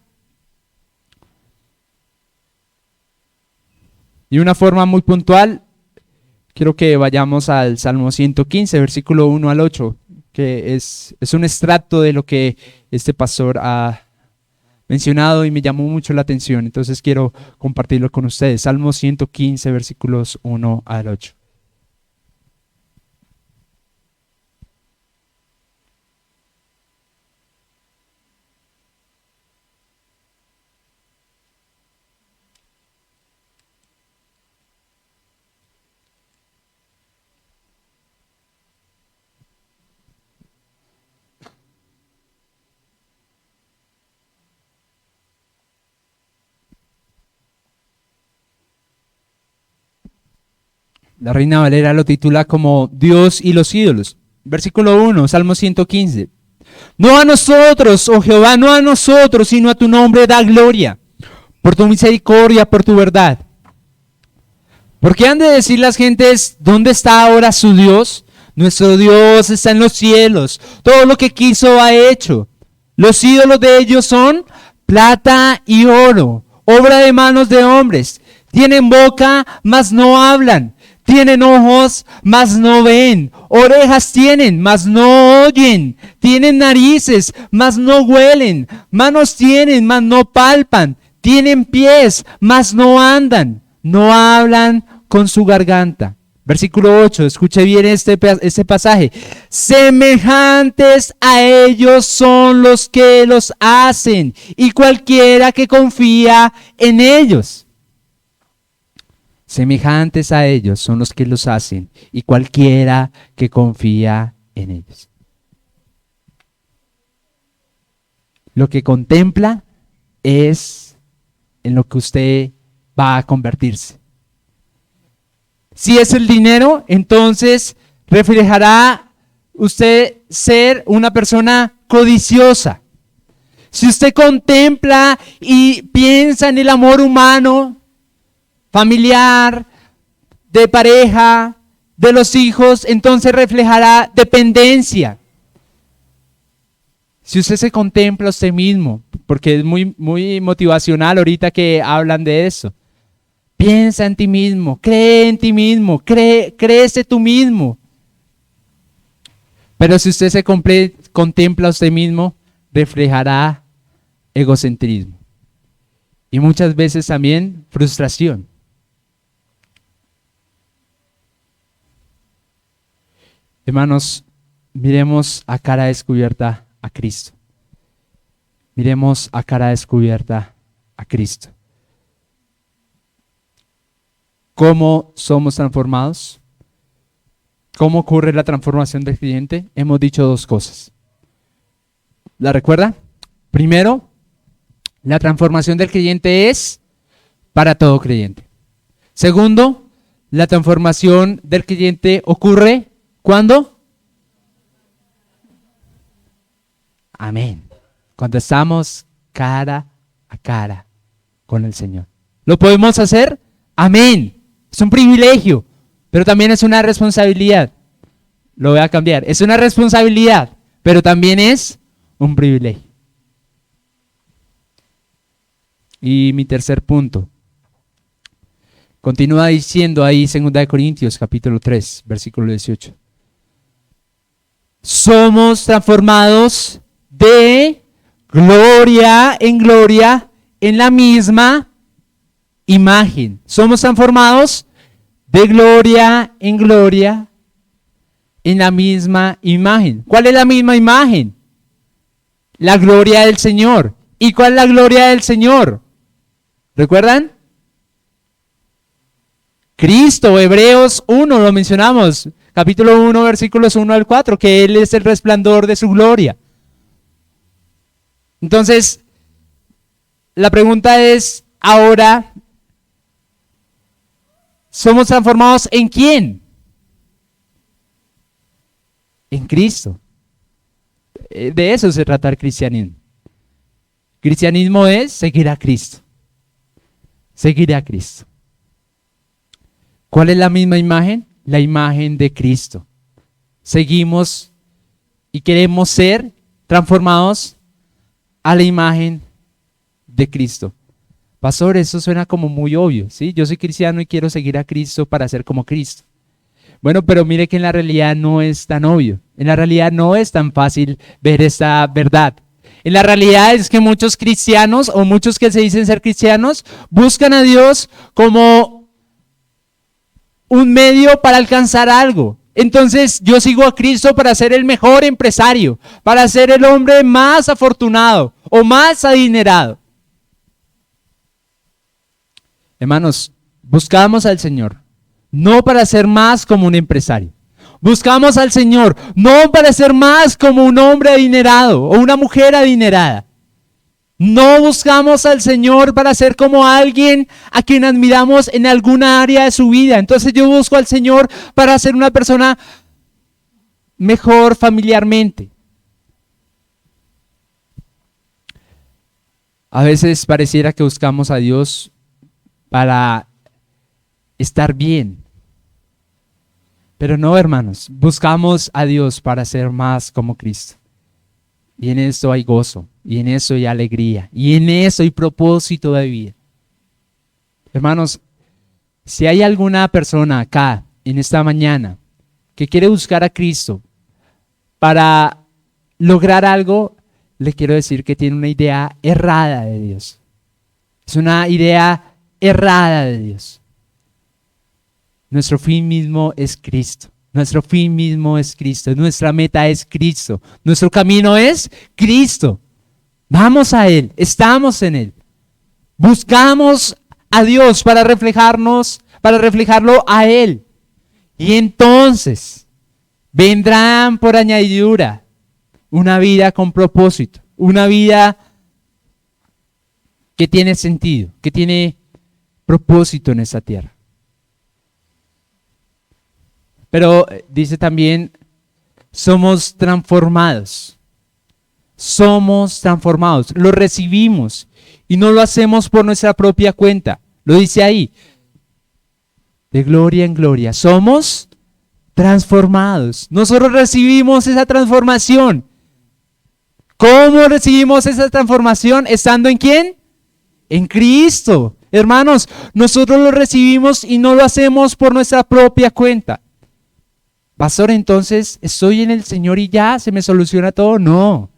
Y una forma muy puntual, quiero que vayamos al Salmo 115, versículo 1 al 8, que es un extracto de lo que este pastor ha mencionado y me llamó mucho la atención, entonces quiero compartirlo con ustedes. Salmo 115, versículos 1 al 8. La Reina Valera lo titula como Dios y los ídolos. Versículo 1, Salmo 115. No a nosotros, oh Jehová, no a nosotros, sino a tu nombre da gloria, por tu misericordia, por tu verdad. ¿Por qué han de decir las gentes, ¿dónde está ahora su Dios? Nuestro Dios está en los cielos, todo lo que quiso ha hecho. Los ídolos de ellos son plata y oro, obra de manos de hombres. Tienen boca, mas no hablan. Tienen ojos, mas no ven. Orejas tienen, mas no oyen. Tienen narices, mas no huelen. Manos tienen, mas no palpan. Tienen pies, mas no andan. No hablan con su garganta. Versículo 8, escuche bien este pasaje. Semejantes a ellos son los que los hacen, y cualquiera que confía en ellos. Semejantes a ellos son los que los hacen, y cualquiera que confía en ellos. Lo que contempla es en lo que usted va a convertirse. Si es el dinero, entonces reflejará usted ser una persona codiciosa. Si usted contempla y piensa en el amor humano, familiar, de pareja, de los hijos, entonces reflejará dependencia. Si usted se contempla a usted mismo, porque es muy motivacional ahorita que hablan de eso. Piensa en ti mismo, cree en ti mismo, créese tú mismo. Pero si usted se contempla a usted mismo, reflejará egocentrismo. Y muchas veces también frustración. Hermanos, miremos a cara descubierta a Cristo. Miremos a cara descubierta a Cristo. ¿Cómo somos transformados? ¿Cómo ocurre la transformación del creyente? Hemos dicho dos cosas. ¿La recuerda? Primero, la transformación del creyente es para todo creyente. Segundo, la transformación del creyente ocurre ¿cuándo? Amén. Cuando estamos cara a cara con el Señor. ¿Lo podemos hacer? Amén. Es un privilegio, pero también es una responsabilidad. Lo voy a cambiar. Es una responsabilidad, pero también es un privilegio. Y mi tercer punto. Continúa diciendo ahí 2 Corintios capítulo 3, versículo 18. Somos transformados de gloria en la misma imagen. Somos transformados de gloria en la misma imagen. ¿Cuál es la misma imagen? La gloria del Señor. ¿Y cuál es la gloria del Señor? ¿Recuerdan? Cristo, Hebreos 1, lo mencionamos, capítulo 1, versículos 1 al 4, que Él es el resplandor de su gloria. Entonces, la pregunta es, ahora, ¿somos transformados en quién? En Cristo. De eso se trata el cristianismo. Cristianismo es seguir a Cristo. Seguir a Cristo. ¿Cuál es la misma imagen? La imagen de Cristo. Seguimos y queremos ser transformados a la imagen de Cristo. Pastor, eso suena como muy obvio, ¿sí? Yo soy cristiano y quiero seguir a Cristo para ser como Cristo. Bueno, pero mire que en la realidad no es tan obvio. En la realidad no es tan fácil ver esta verdad. En la realidad es que muchos cristianos o muchos que se dicen ser cristianos buscan a Dios como un medio para alcanzar algo. Entonces yo sigo a Cristo para ser el mejor empresario, para ser el hombre más afortunado o más adinerado. Hermanos, buscamos al Señor no para ser más como un empresario. Buscamos al Señor no para ser más como un hombre adinerado o una mujer adinerada. No buscamos al Señor para ser como alguien a quien admiramos en alguna área de su vida. Entonces yo busco al Señor para ser una persona mejor familiarmente. A veces pareciera que buscamos a Dios para estar bien. Pero no, hermanos, buscamos a Dios para ser más como Cristo. Y en eso hay gozo, y en eso hay alegría, y en eso hay propósito de vida. Hermanos, si hay alguna persona acá, en esta mañana, que quiere buscar a Cristo para lograr algo, le quiero decir que tiene una idea errada de Dios. Es una idea errada de Dios. Nuestro fin mismo es Cristo. Nuestro fin mismo es Cristo. Nuestra meta es Cristo. Nuestro camino es Cristo. Vamos a Él. Estamos en Él. Buscamos a Dios para reflejarlo a Él. Y entonces vendrán por añadidura una vida con propósito. Una vida que tiene sentido, que tiene propósito en esta tierra. Pero dice también, somos transformados. Somos transformados. Lo recibimos y no lo hacemos por nuestra propia cuenta. Lo dice ahí. De gloria en gloria. Somos transformados. Nosotros recibimos esa transformación. ¿Cómo recibimos esa transformación? ¿Estando en quién? En Cristo. Hermanos, nosotros lo recibimos y no lo hacemos por nuestra propia cuenta. Pastor, entonces, ¿estoy en el Señor y ya se me soluciona todo? No.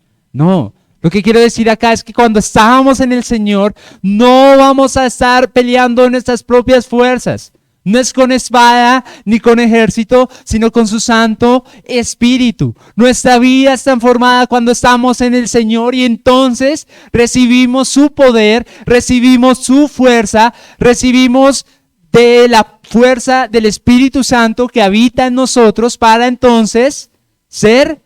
Lo que quiero decir acá es que cuando estamos en el Señor, no vamos a estar peleando en nuestras propias fuerzas. No es con espada ni con ejército, sino con su Santo Espíritu. Nuestra vida es transformada cuando estamos en el Señor y entonces recibimos su poder, recibimos su fuerza, recibimos de la fuerza del Espíritu Santo que habita en nosotros para entonces ser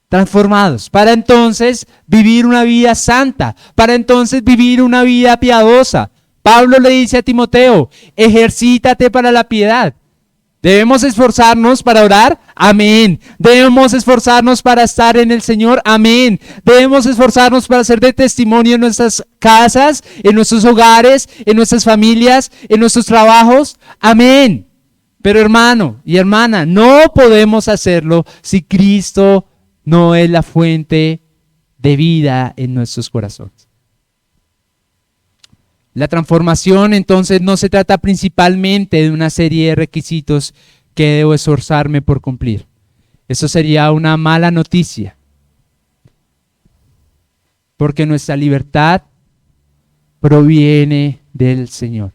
transformados, para entonces vivir una vida santa, para entonces vivir una vida piadosa. Pablo le dice a Timoteo, ejercítate para la piedad. ¿Debemos esforzarnos para orar? Amén. ¿Debemos esforzarnos para estar en el Señor? Amén. ¿Debemos esforzarnos para ser de testimonio en nuestras casas, en nuestros hogares, en nuestras familias, en nuestros trabajos? Amén. Pero hermano y hermana, no podemos hacerlo si Cristo no es la fuente de vida en nuestros corazones. La transformación entonces no se trata principalmente de una serie de requisitos que debo esforzarme por cumplir. Eso sería una mala noticia, porque nuestra libertad proviene del Señor.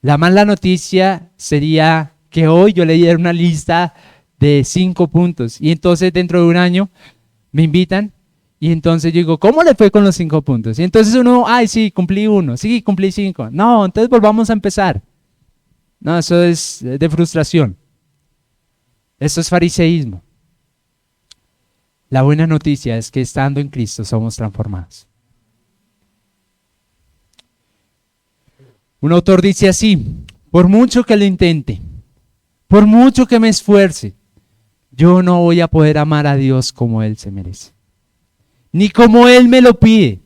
La mala noticia sería que hoy yo le diera una lista de 5 puntos y entonces dentro de un año me invitan y entonces yo digo, ¿cómo le fue con los 5 puntos? Y entonces uno, ay, sí, cumplí 1, sí, cumplí 5. No, entonces volvamos a empezar. No, eso es de frustración. Eso es fariseísmo. La buena noticia es que estando en Cristo somos transformados. Un autor dice así: por mucho que lo intente, por mucho que me esfuerce, yo no voy a poder amar a Dios como Él se merece, ni como Él me lo pide.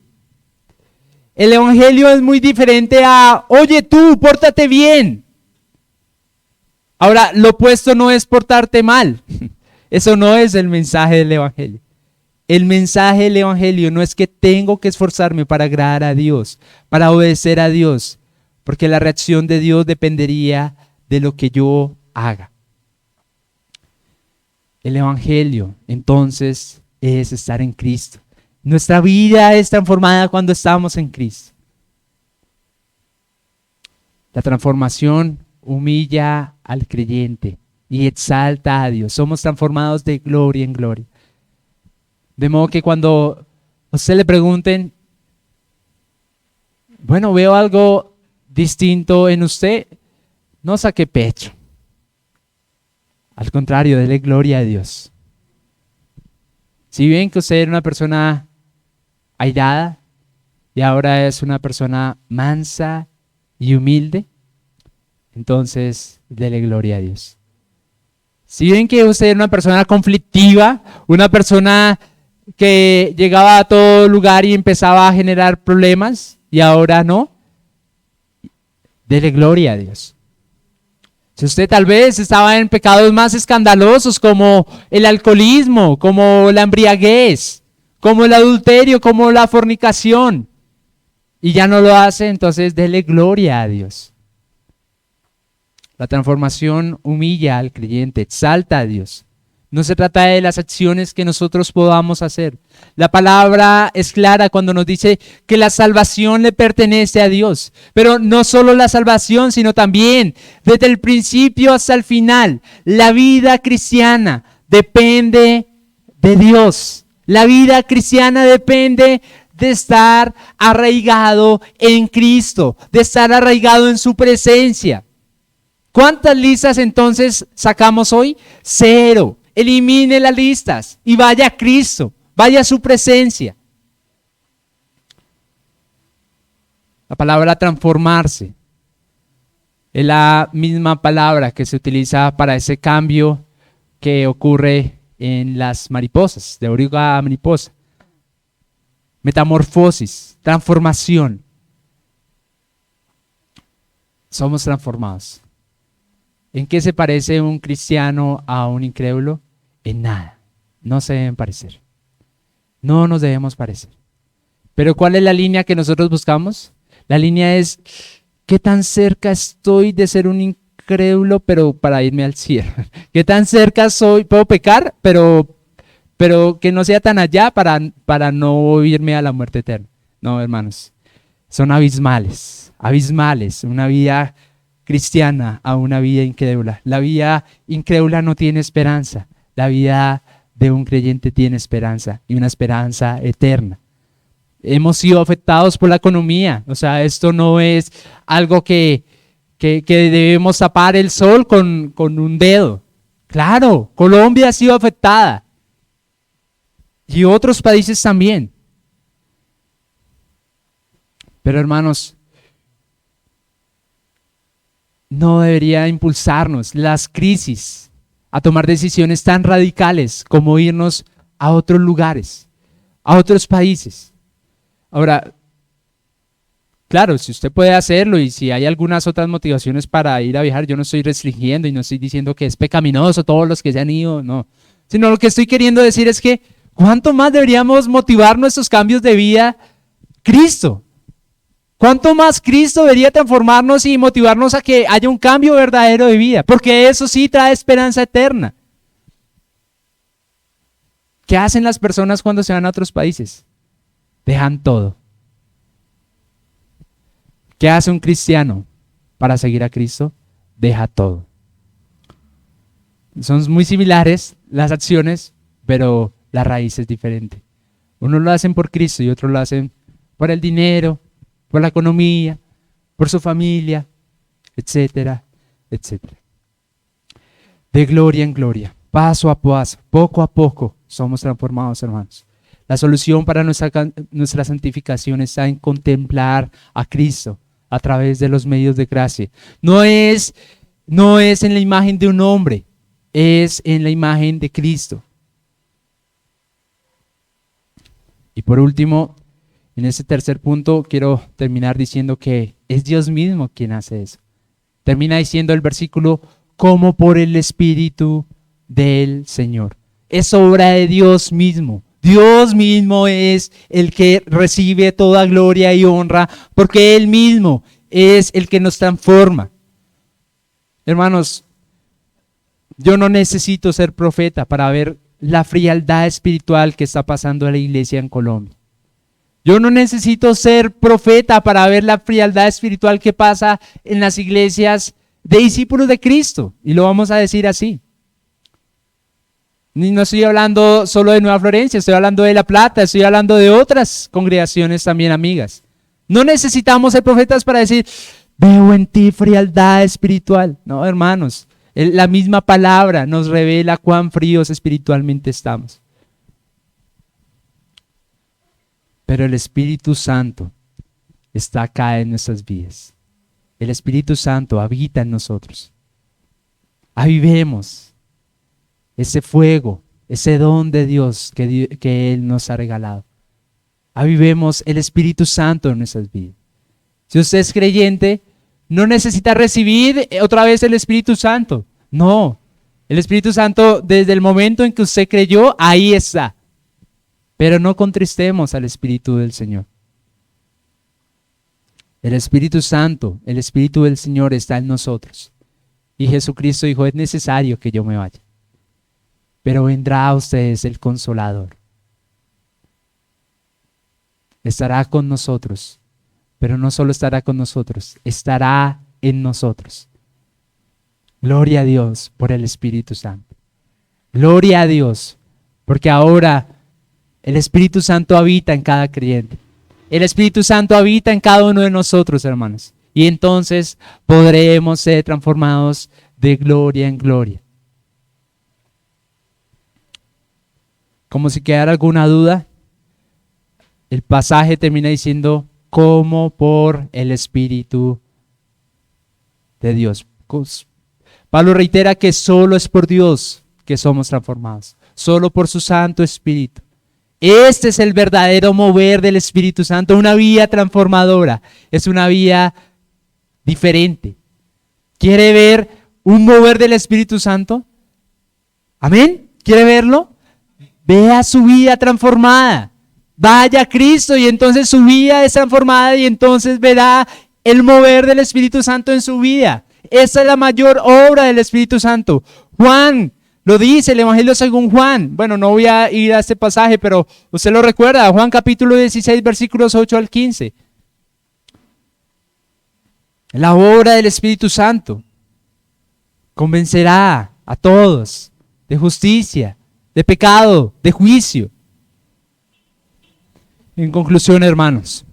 El evangelio es muy diferente a, oye tú, pórtate bien. Ahora, lo opuesto no es portarte mal. Eso no es el mensaje del evangelio. El mensaje del evangelio no es que tengo que esforzarme para agradar a Dios, para obedecer a Dios, porque la reacción de Dios dependería de lo que yo haga. El evangelio, entonces, es estar en Cristo. Nuestra vida es transformada cuando estamos en Cristo. La transformación humilla al creyente y exalta a Dios. Somos transformados de gloria en gloria. De modo que cuando a usted le pregunten, bueno, veo algo distinto en usted, no saque pecho. Al contrario, dele gloria a Dios. Si ven que usted era una persona airada y ahora es una persona mansa y humilde, entonces dele gloria a Dios. Si ven que usted era una persona conflictiva, una persona que llegaba a todo lugar y empezaba a generar problemas y ahora no, dele gloria a Dios. Si usted tal vez estaba en pecados más escandalosos como el alcoholismo, como la embriaguez, como el adulterio, como la fornicación, y ya no lo hace, entonces dele gloria a Dios. La transformación humilla al creyente, exalta a Dios. No se trata de las acciones que nosotros podamos hacer. La palabra es clara cuando nos dice que la salvación le pertenece a Dios. Pero no solo la salvación, sino también desde el principio hasta el final. La vida cristiana depende de Dios. La vida cristiana depende de estar arraigado en Cristo, de estar arraigado en su presencia. ¿Cuántas listas entonces sacamos hoy? 0. Elimine las listas y vaya a Cristo, vaya a su presencia. La palabra transformarse es la misma palabra que se utiliza para ese cambio que ocurre en las mariposas, de oruga a mariposa. Metamorfosis, transformación. Somos transformados. ¿En qué se parece un cristiano a un incrédulo? En nada. No se deben parecer. No nos debemos parecer. Pero ¿cuál es la línea que nosotros buscamos? La línea es, ¿qué tan cerca estoy de ser un incrédulo, pero para irme al cielo? ¿Qué tan cerca soy? ¿Puedo pecar, pero que no sea tan allá para no irme a la muerte eterna? No, hermanos. Son abismales. Abismales. Una vida cristiana a una vida incrédula. La vida incrédula no tiene esperanza. La vida de un creyente tiene esperanza y una esperanza eterna. Hemos sido afectados por la economía. O sea, esto no es algo que debemos tapar el sol con un dedo. Claro, Colombia ha sido afectada y otros países también. Pero hermanos, no debería impulsarnos las crisis a tomar decisiones tan radicales como irnos a otros lugares, a otros países. Ahora, claro, si usted puede hacerlo y si hay algunas otras motivaciones para ir a viajar, yo no estoy restringiendo y no estoy diciendo que es pecaminoso todos los que se han ido, no. Sino lo que estoy queriendo decir es que ¿cuánto más deberíamos motivar nuestros cambios de vida Cristo? ¿Cuánto más Cristo debería transformarnos y motivarnos a que haya un cambio verdadero de vida? Porque eso sí trae esperanza eterna. ¿Qué hacen las personas cuando se van a otros países? Dejan todo. ¿Qué hace un cristiano para seguir a Cristo? Deja todo. Son muy similares las acciones, pero la raíz es diferente. Unos lo hacen por Cristo y otros lo hacen por el dinero, por la economía, por su familia, etcétera, etcétera. De gloria en gloria, paso a paso, poco a poco, somos transformados, hermanos. La solución para nuestra santificación está en contemplar a Cristo a través de los medios de gracia. No es en la imagen de un hombre, es en la imagen de Cristo. Y por último, en ese tercer punto quiero terminar diciendo que es Dios mismo quien hace eso. Termina diciendo el versículo, como por el Espíritu del Señor. Es obra de Dios mismo. Dios mismo es el que recibe toda gloria y honra porque Él mismo es el que nos transforma. Hermanos, yo no necesito ser profeta para ver la frialdad espiritual que está pasando en la iglesia en Colombia. Yo no necesito ser profeta para ver la frialdad espiritual que pasa en las iglesias de discípulos de Cristo. Y lo vamos a decir así. No estoy hablando solo de Nueva Florencia, estoy hablando de La Plata, estoy hablando de otras congregaciones también amigas. No necesitamos ser profetas para decir, veo en ti frialdad espiritual. No, hermanos, la misma palabra nos revela cuán fríos espiritualmente estamos. Pero el Espíritu Santo está acá en nuestras vidas. El Espíritu Santo habita en nosotros. Avivemos ese fuego, ese don de Dios que Él nos ha regalado. Avivemos el Espíritu Santo en nuestras vidas. Si usted es creyente, no necesita recibir otra vez el Espíritu Santo. No, el Espíritu Santo desde el momento en que usted creyó, ahí está. Pero no contristemos al Espíritu del Señor. El Espíritu Santo, el Espíritu del Señor está en nosotros. Y Jesucristo dijo, es necesario que yo me vaya. Pero vendrá a ustedes el Consolador. Estará con nosotros. Pero no solo estará con nosotros, estará en nosotros. Gloria a Dios por el Espíritu Santo. Gloria a Dios, porque ahora el Espíritu Santo habita en cada creyente. El Espíritu Santo habita en cada uno de nosotros, hermanos. Y entonces podremos ser transformados de gloria en gloria. Como si quedara alguna duda, el pasaje termina diciendo, como por el Espíritu de Dios. Pablo reitera que solo es por Dios que somos transformados, solo por su Santo Espíritu. Este es el verdadero mover del Espíritu Santo, una vía transformadora, es una vía diferente. ¿Quiere ver un mover del Espíritu Santo? ¿Amén? ¿Quiere verlo? Vea su vida transformada. Vaya a Cristo y entonces su vida es transformada y entonces verá el mover del Espíritu Santo en su vida. Esa es la mayor obra del Espíritu Santo. Juan lo dice, el Evangelio según Juan. Bueno, no voy a ir a este pasaje, pero usted lo recuerda. Juan capítulo 16, versículos 8 al 15. La obra del Espíritu Santo convencerá a todos de justicia, de pecado, de juicio. En conclusión, hermanos,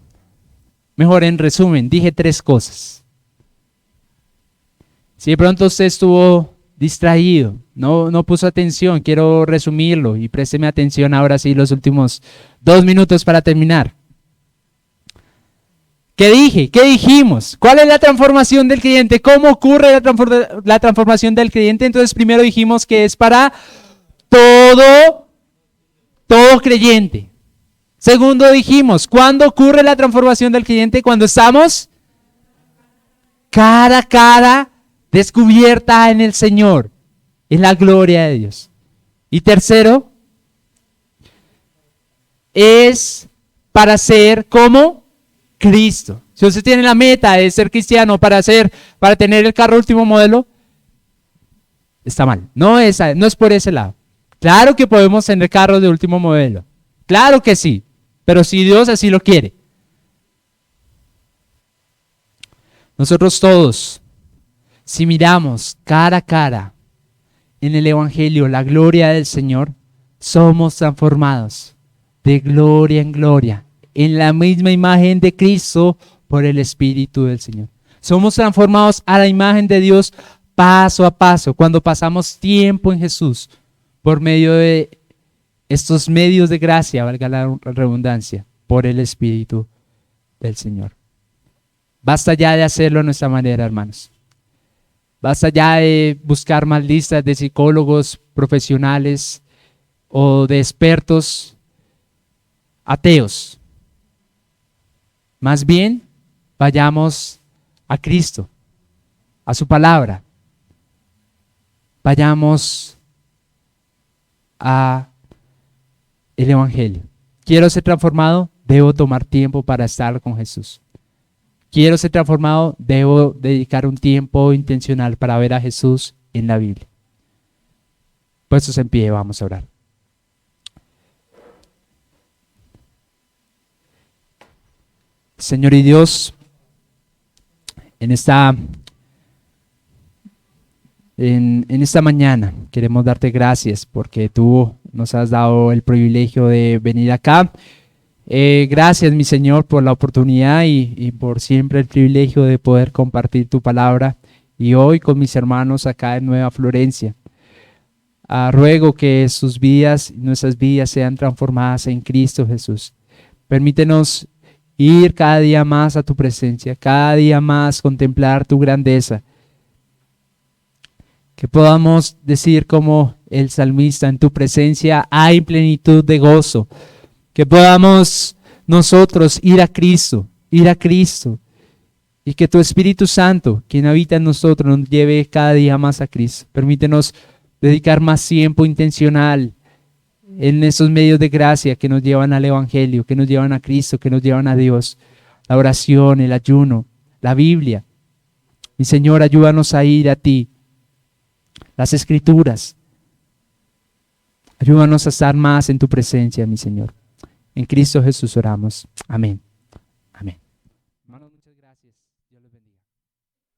mejor en resumen, dije 3 cosas. Si de pronto usted estuvo distraído, no puso atención, quiero resumirlo y présteme atención ahora sí los últimos 2 minutos para terminar. ¿Qué dije? ¿Qué dijimos? ¿Cuál es la transformación del creyente? ¿Cómo ocurre la transformación del creyente? Entonces primero dijimos que es para todo creyente. Segundo dijimos, ¿cuándo ocurre la transformación del creyente? Cuando estamos cara a cara, descubierta en el Señor, en la gloria de Dios. Y tercero, es para ser como Cristo. Si usted tiene la meta de ser cristiano para tener el carro último modelo, está mal. No es por ese lado. Claro que podemos tener carros de último modelo. Claro que sí. Pero si Dios así lo quiere. Nosotros todos, si miramos cara a cara en el Evangelio la gloria del Señor, somos transformados de gloria en gloria en la misma imagen de Cristo por el Espíritu del Señor. Somos transformados a la imagen de Dios paso a paso cuando pasamos tiempo en Jesús por medio de estos medios de gracia, valga la redundancia, por el Espíritu del Señor. Basta ya de hacerlo a nuestra manera, hermanos. Basta ya de buscar más listas de psicólogos profesionales o de expertos ateos. Más bien, vayamos a Cristo, a su palabra. Vayamos a el Evangelio. Quiero ser transformado, debo tomar tiempo para estar con Jesús. Quiero ser transformado, debo dedicar un tiempo intencional para ver a Jesús en la Biblia. Puestos en pie, vamos a orar. Señor y Dios, en esta mañana queremos darte gracias porque tú nos has dado el privilegio de venir acá. Gracias, mi Señor, por la oportunidad y por siempre el privilegio de poder compartir tu palabra. Y hoy con mis hermanos acá en Nueva Florencia, ruego que sus vidas, nuestras vidas sean transformadas en Cristo Jesús. Permítenos ir cada día más a tu presencia, cada día más contemplar tu grandeza. Que podamos decir como el salmista, en tu presencia hay plenitud de gozo. Que podamos nosotros ir a Cristo, y que tu Espíritu Santo, quien habita en nosotros, nos lleve cada día más a Cristo. Permítenos dedicar más tiempo intencional en esos medios de gracia que nos llevan al Evangelio, que nos llevan a Cristo, que nos llevan a Dios. La oración, el ayuno, la Biblia. Mi Señor, ayúdanos a ir a ti. Las Escrituras. Ayúdanos a estar más en tu presencia, mi Señor. En Cristo Jesús oramos. Amén.